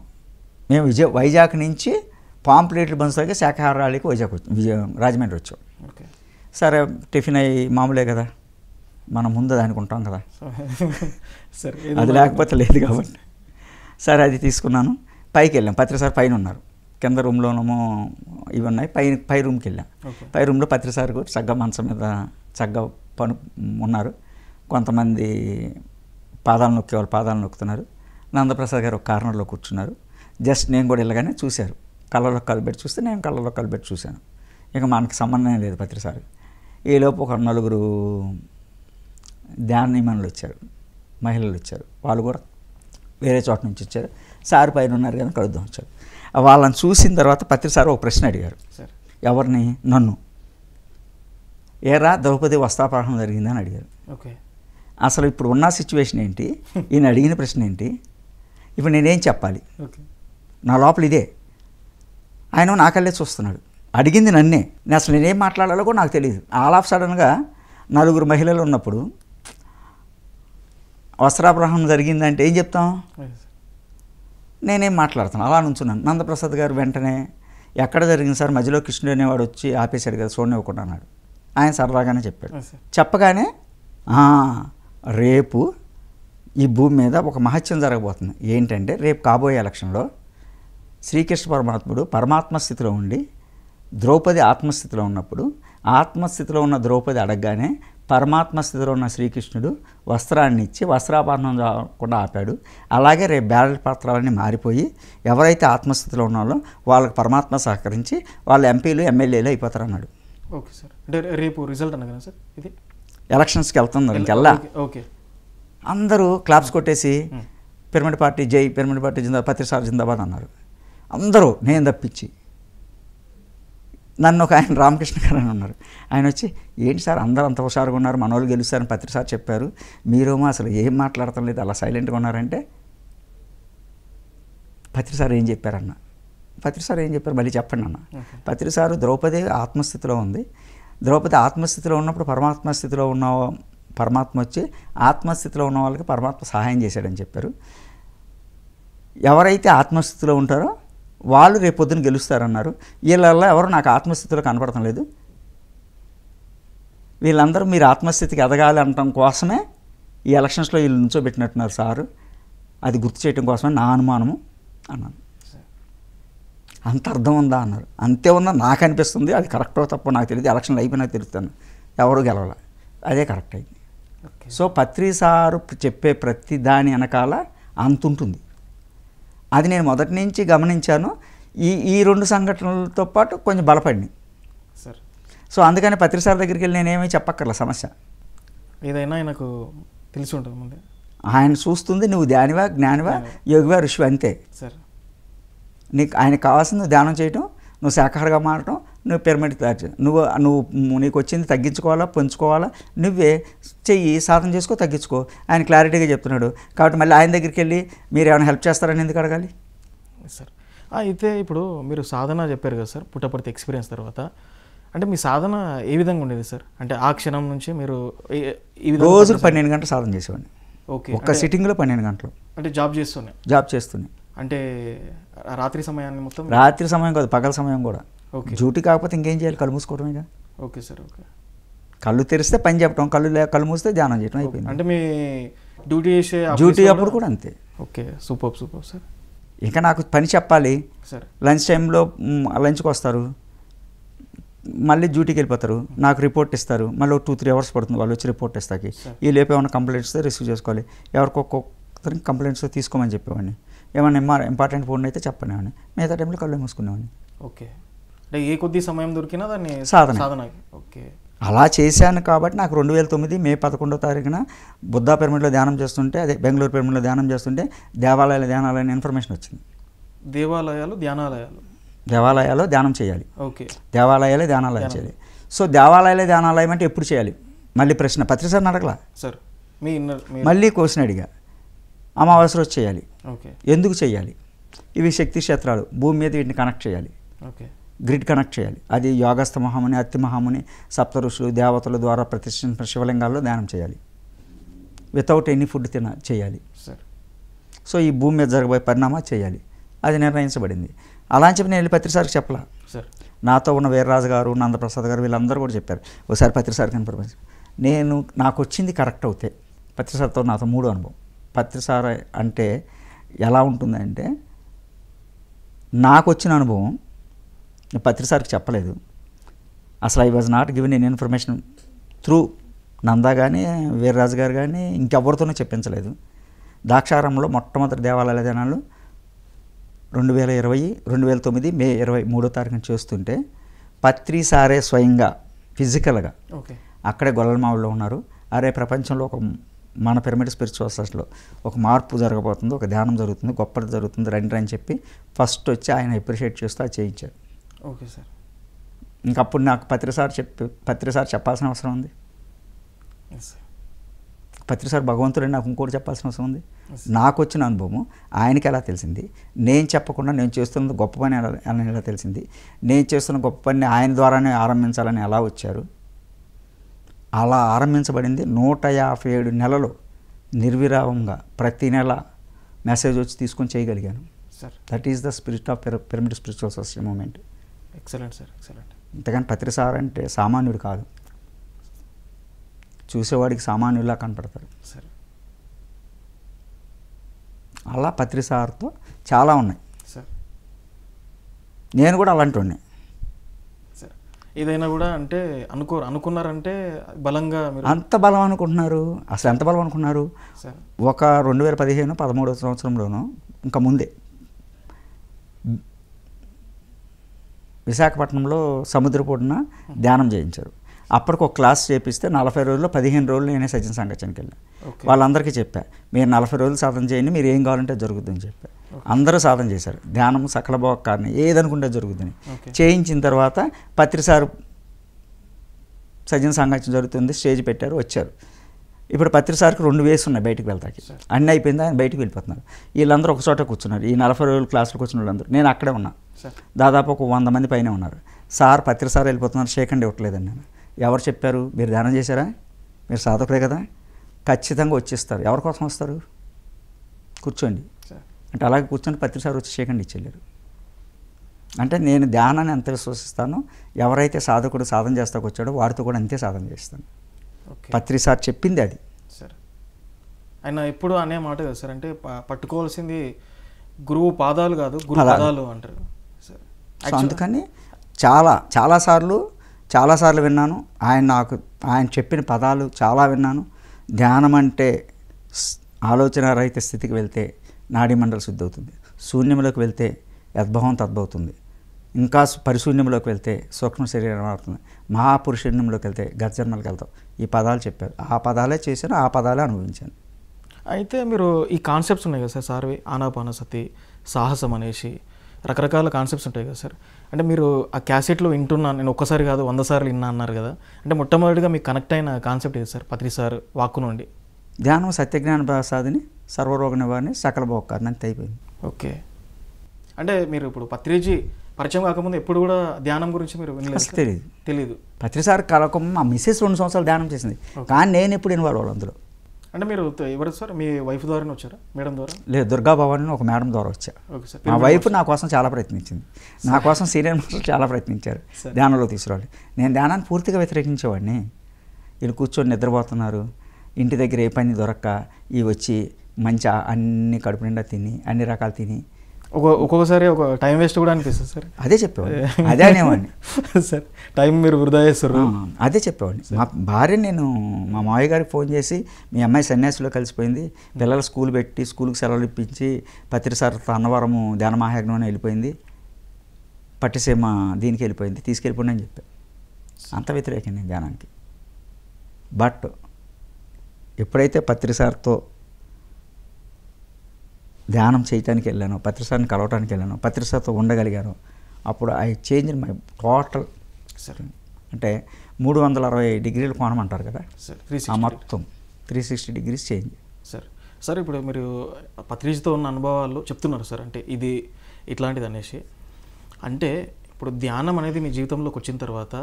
మేము వైజాగ్ నుంచి పాంప్లెట్లు బంచుతాకి శాఖాహార ర్యాలీకి రాజమండ్రి వచ్చాం. సరే టిఫిన్ అయ్యి మామూలే కదా, మనం ముందు దానికి ఉంటాం కదా, అది లేకపోతే లేదు కాబట్టి సరే అది తీసుకున్నాను. పైకి వెళ్ళాం. పత్రిసారి పైన ఉన్నారు, కింద రూమ్లోనేమో ఇవి ఉన్నాయి. పై రూమ్కి వెళ్ళాం. పై రూమ్లో పత్రిసారి కూడా చక్కగా మంచం మీద చక్కగా ఉన్నారు. కొంతమంది పాదాలు నొక్కుతున్నారు. నందప్రసాద్ గారు ఒక కార్నర్లో కూర్చున్నారు. జస్ట్ నేను కూడా వెళ్ళగానే చూశారు, కళ్ళలో కలిపెట్టి చూస్తే నేను కళ్ళలో కలిపెట్టి చూశాను. ఇక మనకి సంబంధం లేదు పత్రిసారి. ఈలోపు ఒక 4 ధ్యాన నియమనులు వచ్చారు, మహిళలు వచ్చారు. వాళ్ళు కూడా వేరే చోట నుంచి వచ్చారు. సార్ పైన ఉన్నారు కానీ కలుద్దాం వచ్చారు. వాళ్ళని చూసిన తర్వాత పత్రిసారి ఒక ప్రశ్న అడిగారు. ఎవరిని? నన్ను. ఏరా ద్రౌపది వస్త్రాపహరణం జరిగిందని అడిగారు. అసలు ఇప్పుడు ఉన్న సిచ్యువేషన్ ఏంటి, ఈయన అడిగిన ప్రశ్న ఏంటి, ఇప్పుడు నేనేం చెప్పాలి, నా లోపల ఇదే. ఆయన నాకల్లే చూస్తున్నాడు, అడిగింది నన్నే. నేను అసలు నేనేం మాట్లాడాలో కూడా నాకు తెలియదు. ఆల్ ఆఫ్ సడన్గా 4 మహిళలు ఉన్నప్పుడు వస్త్రాపహరణం జరిగిందంటే ఏం చెప్తాం, నేనేం మాట్లాడతాను, అలా నుంచున్నాను. నందప్రసాద్ గారు వెంటనే ఎక్కడ జరిగింది సార్, మధ్యలో కృష్ణుడు అనేవాడు వచ్చి ఆపేశాడు కదా, చూడనివ్వకుండా అన్నాడు. ఆయన సరదాగానే చెప్పాడు. చెప్పగానే రేపు ఈ భూమి మీద ఒక మహత్యం జరగబోతుంది. ఏంటంటే రేపు కాబోయే ఎలక్షన్లో శ్రీకృష్ణ పరమాత్ముడు పరమాత్మ స్థితిలో ఉండి ద్రౌపది ఆత్మస్థితిలో ఉన్నప్పుడు, ఆత్మస్థితిలో ఉన్న ద్రౌపది అడగగానే పరమాత్మ స్థితిలో ఉన్న శ్రీకృష్ణుడు వస్త్రాన్ని ఇచ్చి వస్త్రాపహరణం కూడా ఆపాడు. అలాగే రేపు బ్యాలెట్ పత్రాలన్నీ మారిపోయి ఎవరైతే ఆత్మస్థితిలో ఉన్నారో వాళ్ళకి పరమాత్మ సహకరించి వాళ్ళు ఎంపీలు ఎమ్మెల్యేలు అయిపోతారు అన్నాడు. Okay sir. అంటే రేపు రిజల్ట్ అనగా సార్ ఇది ఎలక్షన్స్కి వెళ్తుంది ఇంకెల్లా. ఓకే. అందరూ క్లాప్స్ కొట్టేసి పిరమిడ్ పార్టీ జై, పిరమిడ్ పార్టీ జిందాబాద్, పత్రిసార్ జిందాబాద్ అన్నారు అందరూ, నేను తప్పించి. నన్ను ఒక ఆయన రామకృష్ణ గారు అని ఉన్నారు, ఆయన వచ్చి ఏంటి సార్ అందరూ అంత హుషారుగా ఉన్నారు, మనోళ్ళు గెలుస్తారని పత్రిసార్ చెప్పారు, మీరేమో అసలు ఏం మాట్లాడటం లేదు, అలా సైలెంట్గా ఉన్నారంటే పత్రిసార్ ఏం చెప్పారన్న. పత్రిసార్ ఏం చెప్పారు మళ్ళీ చెప్పండి అన్న. పత్రిసారు ద్రౌపది ఆత్మస్థితిలో ఉంది, ద్రౌపది ఆత్మస్థితిలో ఉన్నప్పుడు పరమాత్మ స్థితిలో ఉన్న పరమాత్మ వచ్చి ఆత్మస్థితిలో ఉన్న వాళ్ళకి పరమాత్మ సహాయం చేశాడని చెప్పారు. ఎవరైతే ఆత్మస్థితిలో ఉంటారో వాళ్ళు రేపు పొద్దున గెలుస్తారన్నారు. వీళ్ళల్లో ఎవరు నాకు ఆత్మస్థితిలో కనపడటం లేదు. వీళ్ళందరూ మీరు ఆత్మస్థితికి ఎదగాలి అనటం కోసమే ఈ ఎలక్షన్స్లో వీళ్ళు నుంచోబెట్టినట్టున్నారు సారు. అది గుర్తు చేయడం కోసమే నా అనుమానము అన్నాను. అంత అర్థం ఉందా అన్నారు. అంతే ఉందా నాకు అనిపిస్తుంది. అది కరెక్టో తప్పో నాకు తెలియదు. ఎలక్షన్లు అయిపోయినా తెలుస్తాను, ఎవరు గెలవాలి, అదే కరెక్ట్ అయింది. సో పత్రి సారు చెప్పే ప్రతి దాని వెనకాల అంత ఉంటుంది. అది నేను మొదటి నుంచి గమనించాను. ఈ 2 సంఘటనలతో పాటు కొంచెం బలపడినాయి సార్. సో అందుకని పత్రి సార్ దగ్గరికి వెళ్ళి నేనేమీ చెప్పక్కర్ల. సమస్య ఏదైనా ఆయనకు తెలిసి ఉంటుంది ముందే. ఆయన చూస్తుంది నువ్వు ధ్యానివా, జ్ఞానివా, యోగివా, ఋషివా, అంతే సార్. నీకు ఆయనకు కావాల్సింది నువ్వు ధ్యానం చేయటం, నువ్వు శాఖాహారగా మారటం, నువ్వు పిరమిడ్ తయారు చేయడం. నువ్వు నీకు వచ్చింది తగ్గించుకోవాలా, పెంచుకోవాలా, నువ్వే చెయ్యి, సాధన చేసుకో, తగ్గించుకో. ఆయన క్లారిటీగా చెప్తున్నాడు. కాబట్టి మళ్ళీ ఆయన దగ్గరికి వెళ్ళి మీరు ఏమైనా హెల్ప్ చేస్తారని ఎందుకు అడగాలి సార్? అయితే ఇప్పుడు మీరు సాధన చెప్పారు కదా సార్, పుట్టపర్తి ఎక్స్పీరియన్స్ తర్వాత, అంటే మీ సాధన ఏ విధంగా ఉండేది సార్? అంటే ఆ క్షణం నుంచి మీరు రోజులు 12 గంటలు సాధన చేసేవాడిని. ఓకే. ఒక్క సిట్టింగ్లో 12 గంటలు. అంటే జాబ్ చేస్తూనే అంటే రాత్రి సమయాన్ని మొత్తం? రాత్రి సమయం కాదు, పగల సమయం కూడా. ఓకే. డ్యూటీ కాకపోతే ఇంకేం చేయాలి, కళ్ళు మూసుకోవడమేగా. Okay sir. ఓకే. కళ్ళు తెరిస్తే పని చెప్పడం, కళ్ళు మూస్తే ధ్యానం చేయడం అయిపోయింది. అంటే మీ డ్యూటీ అప్పుడు కూడా అంతే. ఓకే. Super sir. ఇంకా నాకు పని చెప్పాలి సార్. లంచ్ టైంలో లంచ్కి వస్తారు, మళ్ళీ డ్యూటీకి వెళ్ళిపోతారు, నాకు రిపోర్ట్ ఇస్తారు. మళ్ళీ 2-3 అవర్స్ పడుతుంది వాళ్ళు వచ్చి రిపోర్ట్ ఇస్తాకి. ఈ లేపు ఏమైనా కంప్లైంట్స్ రిసీవ్ చేసుకోవాలి. ఎవరికొక్కరికి కంప్లైంట్స్ తీసుకోమని చెప్పేవాడిని. ఏమైనా ఇంపార్టెంట్ ఫోన్ అయితే చెప్పనేవాడిని. మిగతా టైంలో కళ్ళు మూసుకునేవాడిని. ఓకే. అంటే ఏ కొద్ది సమయం దొరికినా దాన్ని సాధన. ఓకే. అలా చేశాను కాబట్టి నాకు 2009 మే 11వ తారీఖున బుద్ధా పిరమిడ్లో ధ్యానం చేస్తుంటే, అదే బెంగళూరు పిరమిడ్లో ధ్యానం చేస్తుంటే ధ్యానాలయ ఇన్ఫర్మేషన్ వచ్చింది. దేవాలయాలు ధ్యానం చేయాలి. ఓకే. దేవాలయాలే ధ్యానాలయం చేయాలి. సో దేవాలయాలే ధ్యానాలయం అంటే ఎప్పుడు చేయాలి? మళ్ళీ ప్రశ్న పత్రిసారిని అడగలా సార్. మళ్ళీ క్వశ్చన్ అడిగా. అమావాస్య రోజు చేయాలి. ఓకే. ఎందుకు చేయాలి? ఇవి శక్తి క్షేత్రాలు, భూమి మీద వీటిని కనెక్ట్ చేయాలి. ఓకే. గ్రిడ్ కనెక్ట్ చేయాలి. అది యోగస్థ మహాముని, అత్తి మహాముని, సప్త ఋషులు, దేవతల ద్వారా ప్రతిష్ఠించిన శివలింగాల్లో ధ్యానం చేయాలి. వితౌట్ ఎనీ ఫుడ్ చేయాలి సార్. సో ఈ భూమి మీద జరగబోయే పరిణామా చేయాలి. అది నిర్ణయించబడింది. అలా అని చెప్పి నేను వెళ్ళి పత్రిసారికి చెప్పలా. సార్. నాతో ఉన్న వీర్రాజు గారు, నందప్రసాద్ గారు, వీళ్ళందరూ కూడా చెప్పారు ఒకసారి పత్రిసారికి ఇన్ఫర్మేషన్. నాకు వచ్చింది కరెక్ట్ అవుతే పత్రిసారితో నాతో 3 అనుభవం. పత్రిసారి అంటే ఎలా ఉంటుందంటే, నాకు వచ్చిన అనుభవం పత్రిసారికి చెప్పలేదు. అసలు I was not given an information through నందా కానీ, వీర్రాజు గారు కానీ, ఇంకెవరితోనూ చెప్పించలేదు. ద్రాక్షారామంలో మొట్టమొదటి దేవాలయ ధ్యానాలు 2009 మే 23వ తారీఖున చేస్తుంటే పత్రిసారే స్వయంగా ఫిజికల్గా అక్కడే గొల్లమావిడిలో ఉన్నారు. అరే ప్రపంచంలో మన పిరమిడ్ స్పిరిచువల్ సొసైటీలో ఒక మార్పు జరగబోతుంది, ఒక ధ్యానం జరుగుతుంది, గొప్పది జరుగుతుంది, రండి అని చెప్పి ఫస్ట్ వచ్చి ఆయన అప్రిషియేట్ చేస్తూ అది చేయించారు. Okay sir. ఇంకప్పుడు నాకు పత్రిసారి చెప్పాల్సిన అవసరం ఉంది. పత్రిసారి భగవంతుడని నాకు ఇంకోటి చెప్పాల్సిన అవసరం ఉంది. నాకు వచ్చిన అనుభవం ఆయనకి ఎలా తెలిసింది? నేను చెప్పకుండా నేను చేస్తున్నది గొప్ప పని ఎలా తెలిసింది? నేను చేస్తున్న గొప్ప పని ఆయన ద్వారానే ఆరంభించాలని ఎలా వచ్చారు? అలా ఆరంభించబడింది 157 నెలలు నిర్విరామంగా ప్రతి నెల మెసేజ్ వచ్చి తీసుకొని చేయగలిగాను sir. That is the spirit of pyramid spiritual society moment. Excellent sir, excellent. అంతేగాని పత్రిసార్ అంటే సామాన్యుడు కాదు, చూసేవాడికి సామాన్యులా కనపడతారు సార్. అలా పత్రిసార్తో చాలా ఉన్నాయి సార్. నేను కూడా అలాంటి వాడిని. సార్, ఏదైనా కూడా అంటే అనుకున్నారంటే బలంగా మీరు అంత బలం అనుకుంటున్నారు. అసలు ఎంత బలం అనుకున్నారు? సార్, ఒక 2015-13 సంవత్సరంలోనూ ఇంకా ముందే విశాఖపట్నంలో సముద్రపొడిన ధ్యానం చేయించారు. అప్పటికి ఒక క్లాస్ చేపిస్తే 40 రోజుల్లో 15 రోజులు నేనే సజ్జన సంఘానికి వెళ్ళాను. వాళ్ళందరికీ చెప్పా, మీరు 40 రోజులు సాధన చేయండి, మీరు ఏం కావాలంటే జరుగుతుందని చెప్పా. అందరూ సాధన చేశారు. ధ్యానం సకల భోగ కారణం, ఏదనుకుంటే జరుగుతుంది. చేయించిన తర్వాత పత్రిసారు సజ్జన సంఘాచం జరుగుతుంది, స్టేజ్ పెట్టారు, వచ్చారు. ఇప్పుడు పత్రిసారికి 2 వేస్ ఉన్నాయి బయటికి వెళ్తాకి. అన్నీ అయిపోయింది, ఆయన బయటికి వెళ్ళిపోతున్నారు. వీళ్ళందరూ ఒక చోట కూర్చున్నారు. ఈ 40 రోజులు క్లాసులకు వచ్చిన వాళ్ళందరూ, నేను అక్కడే ఉన్నా. దాదాపు ఒక 100 మంది పైన ఉన్నారు. సార్ పత్రిసారి వెళ్ళిపోతున్నారు, షేకండి ఇవ్వట్లేదండి. నేను, ఎవరు చెప్పారు? మీరు ధ్యానం చేశారా? మీరు సాధకులే కదా, ఖచ్చితంగా వచ్చేస్తారు. ఎవరి కోసం వస్తారు? కూర్చోండి అంటే అలాగే కూర్చొని పత్రిసారి వచ్చి షేకండి ఇచ్చేళ్ళారు. అంటే నేను ధ్యానాన్ని ఎంత విశ్వసిస్తానో ఎవరైతే సాధకుడు సాధన చేస్తాకు వచ్చాడో వారితో కూడా అంతే సాధన చేస్తాను. ఓకే పత్రి సార్ చెప్పింది అది. సార్ ఆయన ఎప్పుడు అనే మాట కదా సార్, అంటే పట్టుకోవాల్సింది గురువు పాదాలు కాదు గురు పదాలు అంటారు సార్. సో అందుకని చాలాసార్లు విన్నాను. ఆయన చెప్పిన పదాలు చాలా విన్నాను. ధ్యానం అంటే ఆలోచన రహిత స్థితికి వెళ్తే నాడీమండలి శుద్ధి అవుతుంది. శూన్యంలోకి వెళ్తే యద్భావం తద్భవుతుంది. ఇంకా పరిశూన్యంలోకి వెళ్తే సూక్ష్మ శరీరం అవుతుంది. మహాపురుషూన్యంలోకి వెళ్తే గర్జన్మలకు వెళ్తాం. ఈ పదాలు చెప్పారు. ఆ పదాలే చేశాను, ఆ పదాలే అనుభవించాను. అయితే మీరు ఈ కాన్సెప్ట్స్ ఉన్నాయి కదా సార్, సార్వి ఆనాపానసతి, సాహసం అనేసి రకరకాల కాన్సెప్ట్స్ ఉంటాయి కదా సార్. అంటే మీరు ఆ క్యాసెట్లో వింటున్నాను, నేను ఒక్కసారి కాదు 100 సార్లు విన్నా అన్నారు కదా. అంటే మొట్టమొదటిగా మీకు కనెక్ట్ అయిన కాన్సెప్ట్ ఏది సార్ పత్రి సార్ వాక్కు నుండి? ధ్యానం సత్యజ్ఞాన ప్రసాదిని, సర్వరోగ నివారణి, సకల భోక్కారని అంత అయిపోయింది. ఓకే. అంటే మీరు ఇప్పుడు పత్రిజీ పరిచయం కాకముందు ఎప్పుడు కూడా ధ్యానం గురించి మీరు అసలు తెలియదు? పత్రిసారి కలకం మా మిస్సెస్ 2 సంవత్సరాలు ధ్యానం చేసింది, కానీ నేను ఎప్పుడు ఇన్వాల్వ్ అవ్వాలి అందులో. అంటే మీరు ఎవరు సార్, మీ వైఫ్ ద్వారానే వచ్చారా, మేడం ద్వారా? లేదు, దుర్గా భవాని ఒక మేడం ద్వారా వచ్చా. Okay sir. మా వైఫ్ నా కోసం చాలా ప్రయత్నించింది. నా కోసం సీనియర్ మాస్టర్లు చాలా ప్రయత్నించారు ధ్యానంలో తీసుకురావాలి. నేను ధ్యానాన్ని పూర్తిగా వ్యతిరేకించేవాడిని. వీళ్ళు కూర్చొని నిద్రపోతున్నారు, ఇంటి దగ్గర ఏ పని దొరక్క ఈ వచ్చి మంచి అన్ని కడుపు నిండా తిని అన్ని రకాలు తిని ఒక్కొక్కసారి ఒక టైం వేస్ట్ కూడా అనిపిస్తుంది సార్. అదే చెప్పేవాడిని, అదే అనేవాడిని సార్. టైం మీరు వృధా చేస్తారు. అదే చెప్పేవాడిని. మా భార్య, నేను మా మావయ్య గారికి ఫోన్ చేసి, మీ అమ్మాయి సన్యాసిలో కలిసిపోయింది, పిల్లలు స్కూల్ పెట్టి స్కూల్కి సెలవులు ఇప్పించి పత్రిసారితో అన్నవరము ధ్యాన మహాయజ్ఞం అని వెళ్ళిపోయింది, పట్టిసీమ దీనికి వెళ్ళిపోయింది, తీసుకెళ్ళిపోండి అని చెప్పాను. అంత వ్యతిరేకం నేను ధ్యానానికి. బట్ ఎప్పుడైతే పత్రిసారితో ధ్యానం చేయటానికి వెళ్ళాను, పత్రిసారిని కలవటానికి వెళ్ళాను, పత్రిసారితో ఉండగలిగాను, అప్పుడు ఐ చేంజ్ మై టోటల్. అంటే 360 డిగ్రీల కోణం అంటారు కదా, ఆ మొత్తం 360 డిగ్రీస్ చేంజ్. సార్ ఇప్పుడు మీరు పత్రిజీతో ఉన్న అనుభవాలు చెప్తున్నారు సార్, అంటే ఇది ఇట్లాంటిది అనేసి. అంటే ఇప్పుడు ధ్యానం అనేది మీ జీవితంలోకి వచ్చిన తర్వాత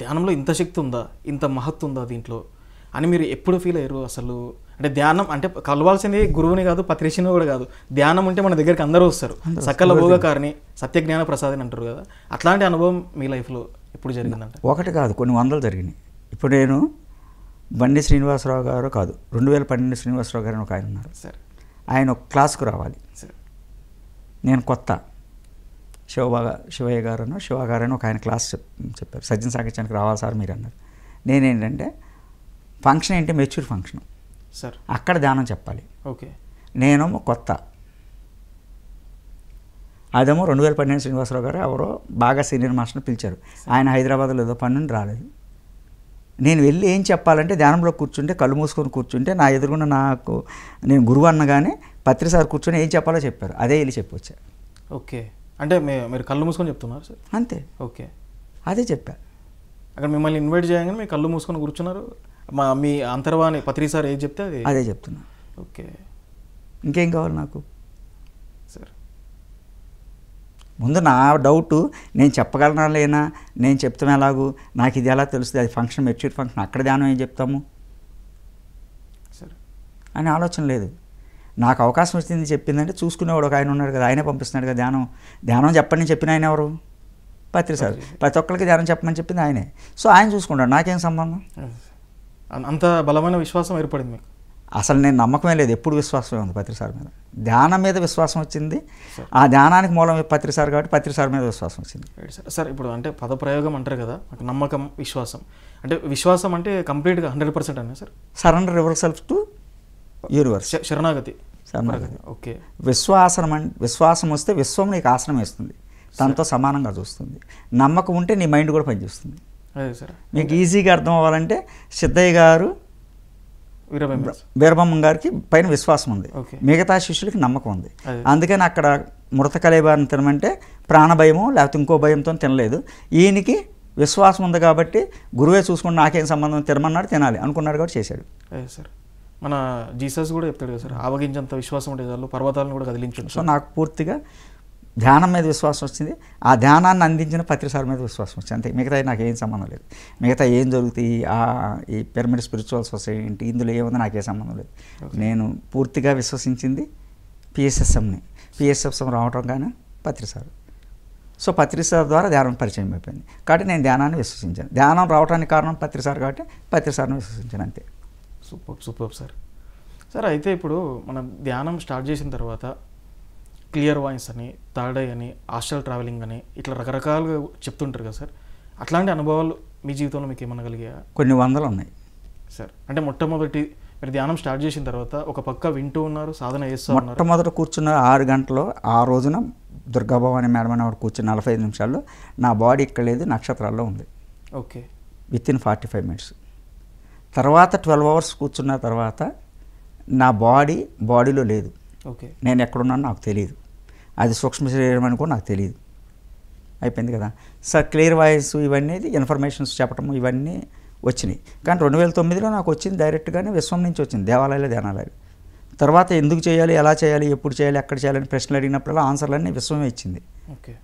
ధ్యానంలో ఇంత శక్తి ఉందా, ఇంత మహత్తు ఉందా దీంట్లో అని మీరు ఎప్పుడు ఫీల్ అయ్యారు అసలు? అంటే ధ్యానం అంటే కలవాల్సింది గురువుని కాదు, పత్రిషిని కూడా కాదు. ధ్యానం ఉంటే మన దగ్గరికి అందరూ వస్తారు, సకల భోగకారిని సత్యజ్ఞాన ప్రసాదిని అంటారు కదా. అట్లాంటి అనుభవం మీ లైఫ్లో ఎప్పుడు జరిగిందంటే? ఒకటి కాదు, కొన్ని వందలు జరిగినాయి. ఇప్పుడు నేను బండి శ్రీనివాసరావు గారు కాదు, 2012 శ్రీనివాసరావు గారు ఒక ఆయన ఉన్నారు సార్. ఆయన ఒక క్లాస్కు రావాలి సార్. నేను కొత్త, శివయ్య గారు శివ గారు అని ఒక ఆయన క్లాస్ చెప్పారు, సజ్జన సాగించడానికి రావాలి సార్ మీరు అన్నారు. నేనేంటంటే ఫంక్షన్ ఏంటి, మెచ్యూర్ ఫంక్షన్ సార్, అక్కడ ధ్యానం చెప్పాలి. ఓకే. నేనేమో కొత్త. అదేమో 2012 శ్రీనివాసరావు గారు ఎవరో బాగా సీనియర్ మాస్టర్ని పిలిచారు. ఆయన హైదరాబాద్లో ఏదో పని నుండి రాలేదు. నేను వెళ్ళి ఏం చెప్పాలంటే ధ్యానంలో కూర్చుంటే, కళ్ళు మూసుకొని కూర్చుంటే, నా ఎదురుగున్న నాకు నేను గురువు అన్నగానే పత్రిసారి కూర్చొని ఏం చెప్పాలో చెప్పారు, అదే వెళ్ళి చెప్పొచ్చా. ఓకే. అంటే మీరు కళ్ళు మూసుకొని చెప్తున్నారు సార్? అంతే. ఓకే. అదే చెప్పా. అక్కడ మిమ్మల్ని ఇన్వైట్ చేయగానే మీరు కళ్ళు మూసుకొని కూర్చున్నారు, మీ అంతర్వాణి పత్రిసారి ఏది చెప్తే అదే చెప్తున్నా. ఓకే. ఇంకేం కావాలి నాకు సార్? ముందు నా డౌటు, నేను చెప్పగలనా లేనా, నేను చెప్తాం ఎలాగూ, నాకు ఇది ఎలా తెలుస్తుంది, అది ఫంక్షన్ మెచ్యూర్ ఫంక్షన్, అక్కడ ధ్యానం ఏం చెప్తాము సార్ అని ఆలోచన లేదు. నాకు అవకాశం వచ్చింది చెప్పిందంటే చూసుకునేవాడు ఒక ఆయన ఉన్నాడు కదా, ఆయనే పంపిస్తున్నాడు కదా ధ్యానం చెప్పని చెప్పిన ఆయన ఎవరు? పత్రిసారి. ప్రతి ఒక్కరికి ధ్యానం చెప్పమని చెప్పింది ఆయనే. సో ఆయన చూసుకుంటాడు, నాకేం సంబంధం? అంత బలమైన విశ్వాసం ఏర్పడింది మీకు? అసలు నేను నమ్మకమే లేదు, ఎప్పుడు విశ్వాసమే ఉంది పత్రిసారి మీద. ధ్యానం మీద విశ్వాసం వచ్చింది, ఆ ధ్యానానికి మూలం పత్రిసారి కాబట్టి పత్రిసారి మీద విశ్వాసం వచ్చింది. సార్ ఇప్పుడు అంటే పదప్రయోగం అంటారు కదా, నమ్మకం, విశ్వాసం. అంటే విశ్వాసం అంటే కంప్లీట్గా 100% అనే sir? Surrender your self to universe, శరణాగతి. ఓకే. విశ్వాసం వస్తే విశ్వం నీకు ఆసనం వేస్తుంది, తనతో సమానంగా చూస్తుంది. నమ్మకం ఉంటే నీ మైండ్ కూడా పనిచేస్తుంది. అదే సార్. మీకు ఈజీగా అర్థం అవ్వాలంటే సిద్ధయ్య గారు, వీరబ్రహ్మం గారికి పైన విశ్వాసం ఉంది, మిగతా శిష్యులకి నమ్మకం ఉంది. అందుకని అక్కడ మృత కలేబారిని తినమంటే ప్రాణభయమో లేకపోతే ఇంకో భయంతో తినలేదు. ఈయనకి విశ్వాసం ఉంది కాబట్టి గురువే చూసుకుని నాకేం సంబంధం, తినమన్నాడు, తినాలి అనుకున్నాడు కాబట్టి చేశాడు. అదే సార్. మన జీసస్ కూడా చెప్తాడు కదా సార్, ఆవగించంత విశ్వాసం ఉంటే చాలు పర్వతాలను కూడా కదిలించు. సో నాకు పూర్తిగా ధ్యానం మీద విశ్వాసం వచ్చింది, ఆ ధ్యానాన్ని అందించిన పత్రిసారి మీద విశ్వాసం వచ్చింది, అంతే. మిగతా నాకు ఏం సంబంధం లేదు. మిగతా ఏం జరుగుతాయి, ఈ పిరమిడ్ స్పిరిచువల్ సొసైటీ ఇందులో ఏముందో నాకే సంబంధం లేదు. నేను పూర్తిగా విశ్వసించింది పిఎస్ఎస్ఎంని, పిఎస్ఎస్ఎం రావటం కానీ పత్రిసారి. సో పత్రి సార్ ద్వారా ధ్యానం పరిచయం అయిపోయింది. కాబట్టి నేను ధ్యానాన్ని విశ్వసించాను. ధ్యానం రావడానికి కారణం పత్రి సార్ కాబట్టి పత్రి సార్ని విశ్వసించాను అంతే. Super sir. సార్ అయితే ఇప్పుడు మనం ధ్యానం స్టార్ట్ చేసిన తర్వాత క్లియర్ వాయిస్ అని, థర్డ్ ఐ అని, ఆస్ట్రల్ ట్రావెలింగ్ అని ఇట్లా రకరకాలుగా చెప్తుంటారు కదా సార్. అట్లాంటి అనుభవాలు మీ జీవితంలో మీకు ఏమన్నా కలిగాయా? కొన్ని వందలు ఉన్నాయి సార్. అంటే మొట్టమొదటి మీరు ధ్యానం స్టార్ట్ చేసిన తర్వాత ఒక పక్క వింటూ ఉన్నారు, సాధన చేస్తూ ఉన్నారు. మొట్టమొదట కూర్చున్న 6 గంటలో ఆ రోజున దుర్గాభవాని మేడం అని కూర్చున్న 45 నిమిషాల్లో నా బాడీ ఇక్కడ లేదు, నక్షత్రాల్లో ఉంది. ఓకే. With in 45 minutes. తర్వాత 12 అవర్స్ కూర్చున్న తర్వాత నా బాడీలో లేదు. ఓకే. నేను ఎక్కడున్నానో నాకు తెలియదు. అది సూక్ష్మ శరీరం అని కూడా నాకు తెలియదు. అయిపోయింది కదా సార్. క్లియర్ వాయిస్ ఇవన్నీ ఇన్ఫర్మేషన్స్ చెప్పడం ఇవన్నీ వచ్చినాయి. కానీ 2009లో నాకు వచ్చింది డైరెక్ట్గానే విశ్వం నుంచి వచ్చింది, దేవాలయాలు ధ్యానాలయాలు. తర్వాత ఎందుకు చేయాలి, ఎలా చేయాలి, ఎప్పుడు చేయాలి, ఎక్కడ చేయాలని ప్రశ్నలు అడిగినప్పుడల్లా ఆన్సర్లన్నీ విశ్వమే ఇచ్చింది. ఓకే.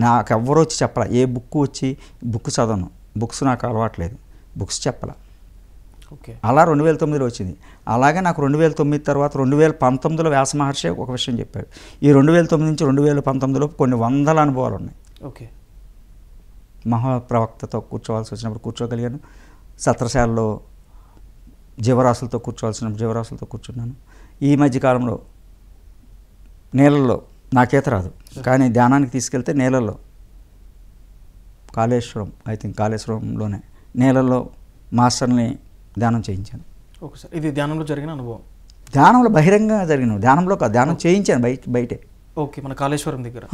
నాకు ఎవ్వరు వచ్చి చెప్పాల. ఏ బుక్ చదవను, బుక్స్ నాకు అలవాట్లేదు, బుక్స్ చెప్పాల. ఓకే. అలా 2009లో వచ్చింది. అలాగే నాకు 2009 తర్వాత 2019లో వ్యాస మహర్షి ఒక విషయం చెప్పాడు. ఈ 2009 నుంచి 2019లో కొన్ని వందల అనుభవాలు ఉన్నాయి. ఓకే. మహాప్రవక్తతో కూర్చోవాల్సి వచ్చినప్పుడు కూర్చోగలిగాను. సత్రశాలలో జీవరాశులతో కూర్చోవాల్సినప్పుడు జీవరాశులతో కూర్చున్నాను. ఈ మధ్యకాలంలో నీళ్ళల్లో నాకేత రాదు, కానీ ధ్యానానికి తీసుకెళ్తే నీళ్ళల్లో కాళేశ్వరంలోనే నీళ్ళల్లో మాస్టర్ని ధ్యానం చేయించాను. Okay sir. ఇది ధ్యానంలో జరిగిన అనుభవం? ధ్యానంలో బహిరంగంగా జరిగిన, ధ్యానంలో కాదు, ధ్యానం చేయించాను బయటే. ఓకే. మన కాళేశ్వరం దగ్గర.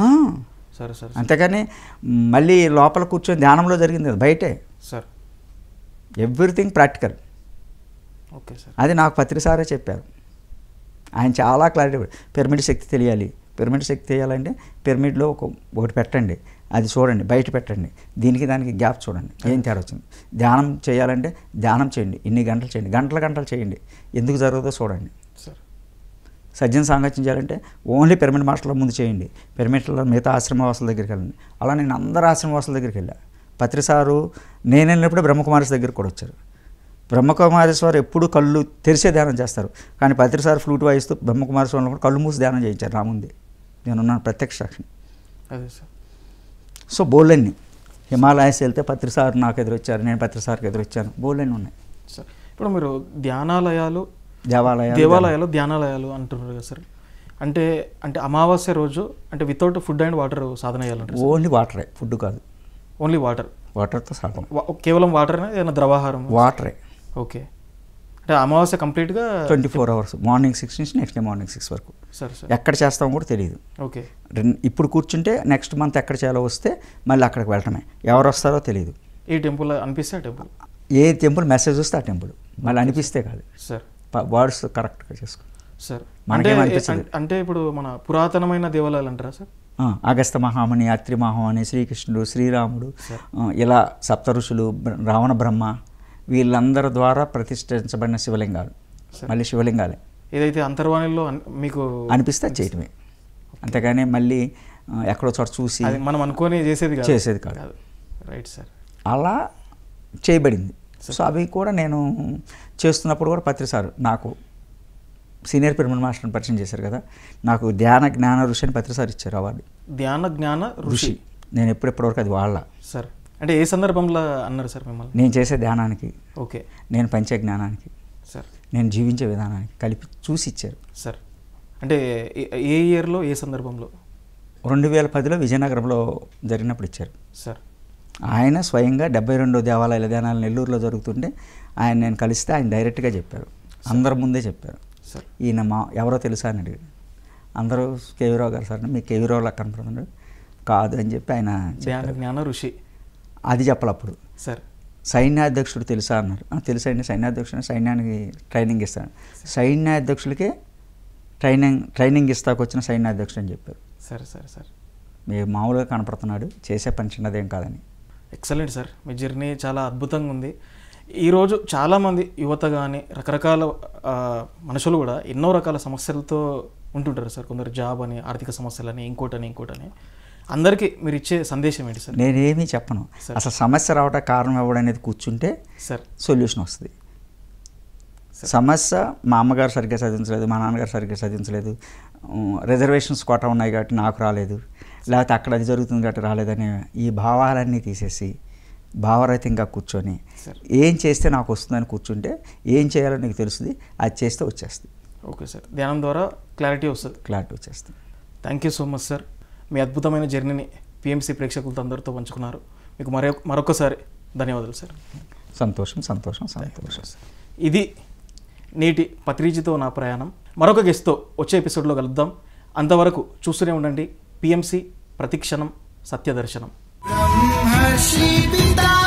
సరే సార్. అంతేకాని మళ్ళీ లోపల కూర్చొని ధ్యానంలో జరిగింది కదా, బయటే sir. Everything practical. Okay sir. అది నాకు పత్రి సారే చెప్పారు. ఆయన చాలా క్లారిటీ. పిరమిడ్ శక్తి తెలియాలి, పిరమిడ్ శక్తి తెలియాలంటే పిరమిడ్లో ఒకటి పెట్టండి, అది చూడండి, బయట పెట్టండి, దానికి గ్యాప్ చూడండి, ఏం తేడా వచ్చింది. ధ్యానం చేయాలంటే ధ్యానం చేయండి, ఇన్ని గంటలు చేయండి, గంటలు చేయండి, ఎందుకు జరుగుతుందో చూడండి. సజ్జన సాంగత్యం చేయాలంటే ఓన్లీ పిరమిడ్ మాస్టర్ల ముందు చేయండి, పిరమిడ్లో మిగతా ఆశ్రమవాసుల దగ్గరికి వెళ్ళండి. అలా నేను అందరు ఆశ్రమవాసుల దగ్గరికి వెళ్ళాను. పత్రి సారు నేను వెళ్ళినప్పుడు బ్రహ్మకుమారిస్ దగ్గరికి కూడా వచ్చారు. బ్రహ్మకుమారేశ్వరు ఎప్పుడు కళ్ళు తెరిసే ధ్యానం చేస్తారు, కానీ పత్రి సారు ఫ్లూట్ వాయిస్తూ బ్రహ్మకుమారేశ్వరంలో కూడా కళ్ళు మూసి ధ్యానం చేయించారు నా ముందే. నేనున్నాను ప్రత్యక్ష సాక్షిని. అదే సార్. సో బోళ్ళన్నీ హిమాలయాస్ వెళ్తే పత్రి సార్ నాకు ఎదురొచ్చారు, నేను పత్రి సార్కి ఎదురొచ్చాను, బోళ్ళన్నీ ఉన్నాయి సార్. ఇప్పుడు మీరు ధ్యానాలయాలు, దేవాలయాలు, ధ్యానాలయాలు అంటున్నారు కదా సార్. అంటే అమావాస్య రోజు అంటే వితౌట్ ఫుడ్ అండ్ వాటర్ సాధన చేయాలంటారు? ఓన్లీ వాటరే, ఫుడ్ కాదు, ఓన్లీ వాటర్తో సాధన. కేవలం వాటర్, ఏదైనా ద్రవాహారం? వాటరే. ఓకే. అంటే అమావాస్య కంప్లీట్గా 24 అవర్స్, మార్నింగ్ 6 నుంచి నెక్స్ట్ డే మార్నింగ్ 6 వరకు. సరే సార్. ఎక్కడ చేస్తామో కూడా తెలియదు. ఓకే. ఇప్పుడు కూర్చుంటే నెక్స్ట్ మంత్ ఎక్కడ చేయాలో వస్తే మళ్ళీ అక్కడికి వెళ్ళటమే, ఎవరు వస్తారో తెలియదు. ఈ టెంపుల్ అనిపిస్తే ఆ టెంపుల్, ఏ టెంపుల్ మెసేజ్ వస్తే ఆ టెంపుల్, మళ్ళీ అనిపిస్తే కాదు సార్. వర్డ్స్ కరెక్ట్గా చేసుకో సార్. మనకేమనిపిస్తుంది అంటే ఇప్పుడు మన పురాతనమైన దేవాలయాలు అంటారా సార్? అగస్త్య మహాముని, అత్రి మహాముని, శ్రీకృష్ణుడు, శ్రీరాముడు, ఇలా సప్త ఋషులు, రావణ బ్రహ్మ, వీళ్ళందరి ద్వారా ప్రతిష్ఠించబడిన శివలింగాలు, మళ్ళీ శివలింగాలే. ఏదైతే అంతర్వాణిలో మీకు అనిపిస్తే చేయటమే, అంతేగాని మళ్ళీ ఎక్కడో చోట చూసి మనం అనుకోని చేసేది కాదు. Right sir. అలా చేయబడింది. సో అవి కూడా నేను చేస్తున్నప్పుడు కూడా పత్రి సార్ నాకు సీనియర్ పిరమిడ్ మాస్టర్ని పరిచయం చేశారు కదా, నాకు ధ్యాన జ్ఞాన ఋషి అని పత్రి సార్ ఇచ్చారు అవార్డు. ధ్యాన జ్ఞాన ఋషి. నేను ఎప్పటివరకు అది వాళ్ళ సార్. అంటే ఏ సందర్భంలో అన్నారు సార్ మిమ్మల్ని? నేను చేసే ధ్యానానికి, ఓకే, నేను పంచే జ్ఞానానికి సార్, నేను జీవించే విధానానికి కలిపి చూసి ఇచ్చారు సార్. అంటే ఏ ఇయర్లో, ఏ సందర్భంలో? 2010లో విజయనగరంలో జరిగినప్పుడు ఇచ్చారు సార్. ఆయన స్వయంగా 72 దేవాలయాల ధ్యానాలు నెల్లూరులో జరుగుతుంటే ఆయన నేను కలిస్తే ఆయన డైరెక్ట్గా చెప్పారు, అందరి ముందే చెప్పారు. ఈయన ఎవరో తెలుసా అని అడిగాడు. అందరూ కేవీరావు గారు సార్, మీకు కేవీరావులా కనపడుతున్నాడు కాదు అని చెప్పి ఆయన జ్ఞాన ఋషి అది చెప్పాలప్పుడు. సార్. సైన్యాధ్యక్షుడు తెలుసా అన్నారు. తెలుసండి, సైన్యాధ్యక్షుడు సైన్యానికి ట్రైనింగ్ ఇస్తాను, సైన్యాధ్యక్షులకే ట్రైనింగ్ ఇస్తాకొచ్చిన సైన్యాధ్యక్షుడు అని చెప్పారు. సరే సరే సార్. మీరు మామూలుగా కనపడుతున్నాడు, చేసే పని చిన్నదేం కాదని. ఎక్సలెంట్ సార్, మీ జర్నీ చాలా అద్భుతంగా ఉంది. ఈరోజు చాలామంది యువత కానీ రకరకాల మనుషులు కూడా ఎన్నో రకాల సమస్యలతో ఉంటుంటారు సార్. కొందరు జాబ్ అని, ఆర్థిక సమస్యలని, ఇంకోటని. అందరికీ మీరు ఇచ్చే సందేశం ఏంటి సార్? నేనేమీ చెప్పను. అసలు సమస్య రావడానికి కారణం ఇవ్వడనేది కూర్చుంటే సార్ సొల్యూషన్ వస్తుంది. సమస్య మా అమ్మగారు సరిగ్గా చదివించలేదు, మా నాన్నగారు సరిగ్గా చదివించలేదు, రిజర్వేషన్స్ కోటా ఉన్నాయి కాబట్టి నాకు రాలేదు, లేకపోతే అక్కడ అది జరుగుతుంది కాబట్టి రాలేదని ఈ భావాలన్నీ తీసేసి భావరహితంగా కూర్చొని ఏం చేస్తే నాకు వస్తుందని కూర్చుంటే ఏం చేయాలో నీకు తెలుస్తుంది, అది చేస్తే వచ్చేస్తుంది. ఓకే సార్, ధ్యానం ద్వారా క్లారిటీ వచ్చేస్తుంది. Thank you so much sir. మీ అద్భుతమైన జర్నీని పిఎంసి ప్రేక్షకులతో అందరితో పంచుకున్నారు. మీకు మరొకసారి ధన్యవాదాలు సార్. సంతోషం. ఇది నేటి పత్రిజీతో నా ప్రయాణం. మరొక గెస్ట్తో వచ్చే ఎపిసోడ్లో కలుద్దాం. అంతవరకు చూస్తూనే ఉండండి పిఎంసి, ప్రతిక్షణం సత్యదర్శనం. ब्रह्मर्षि पिता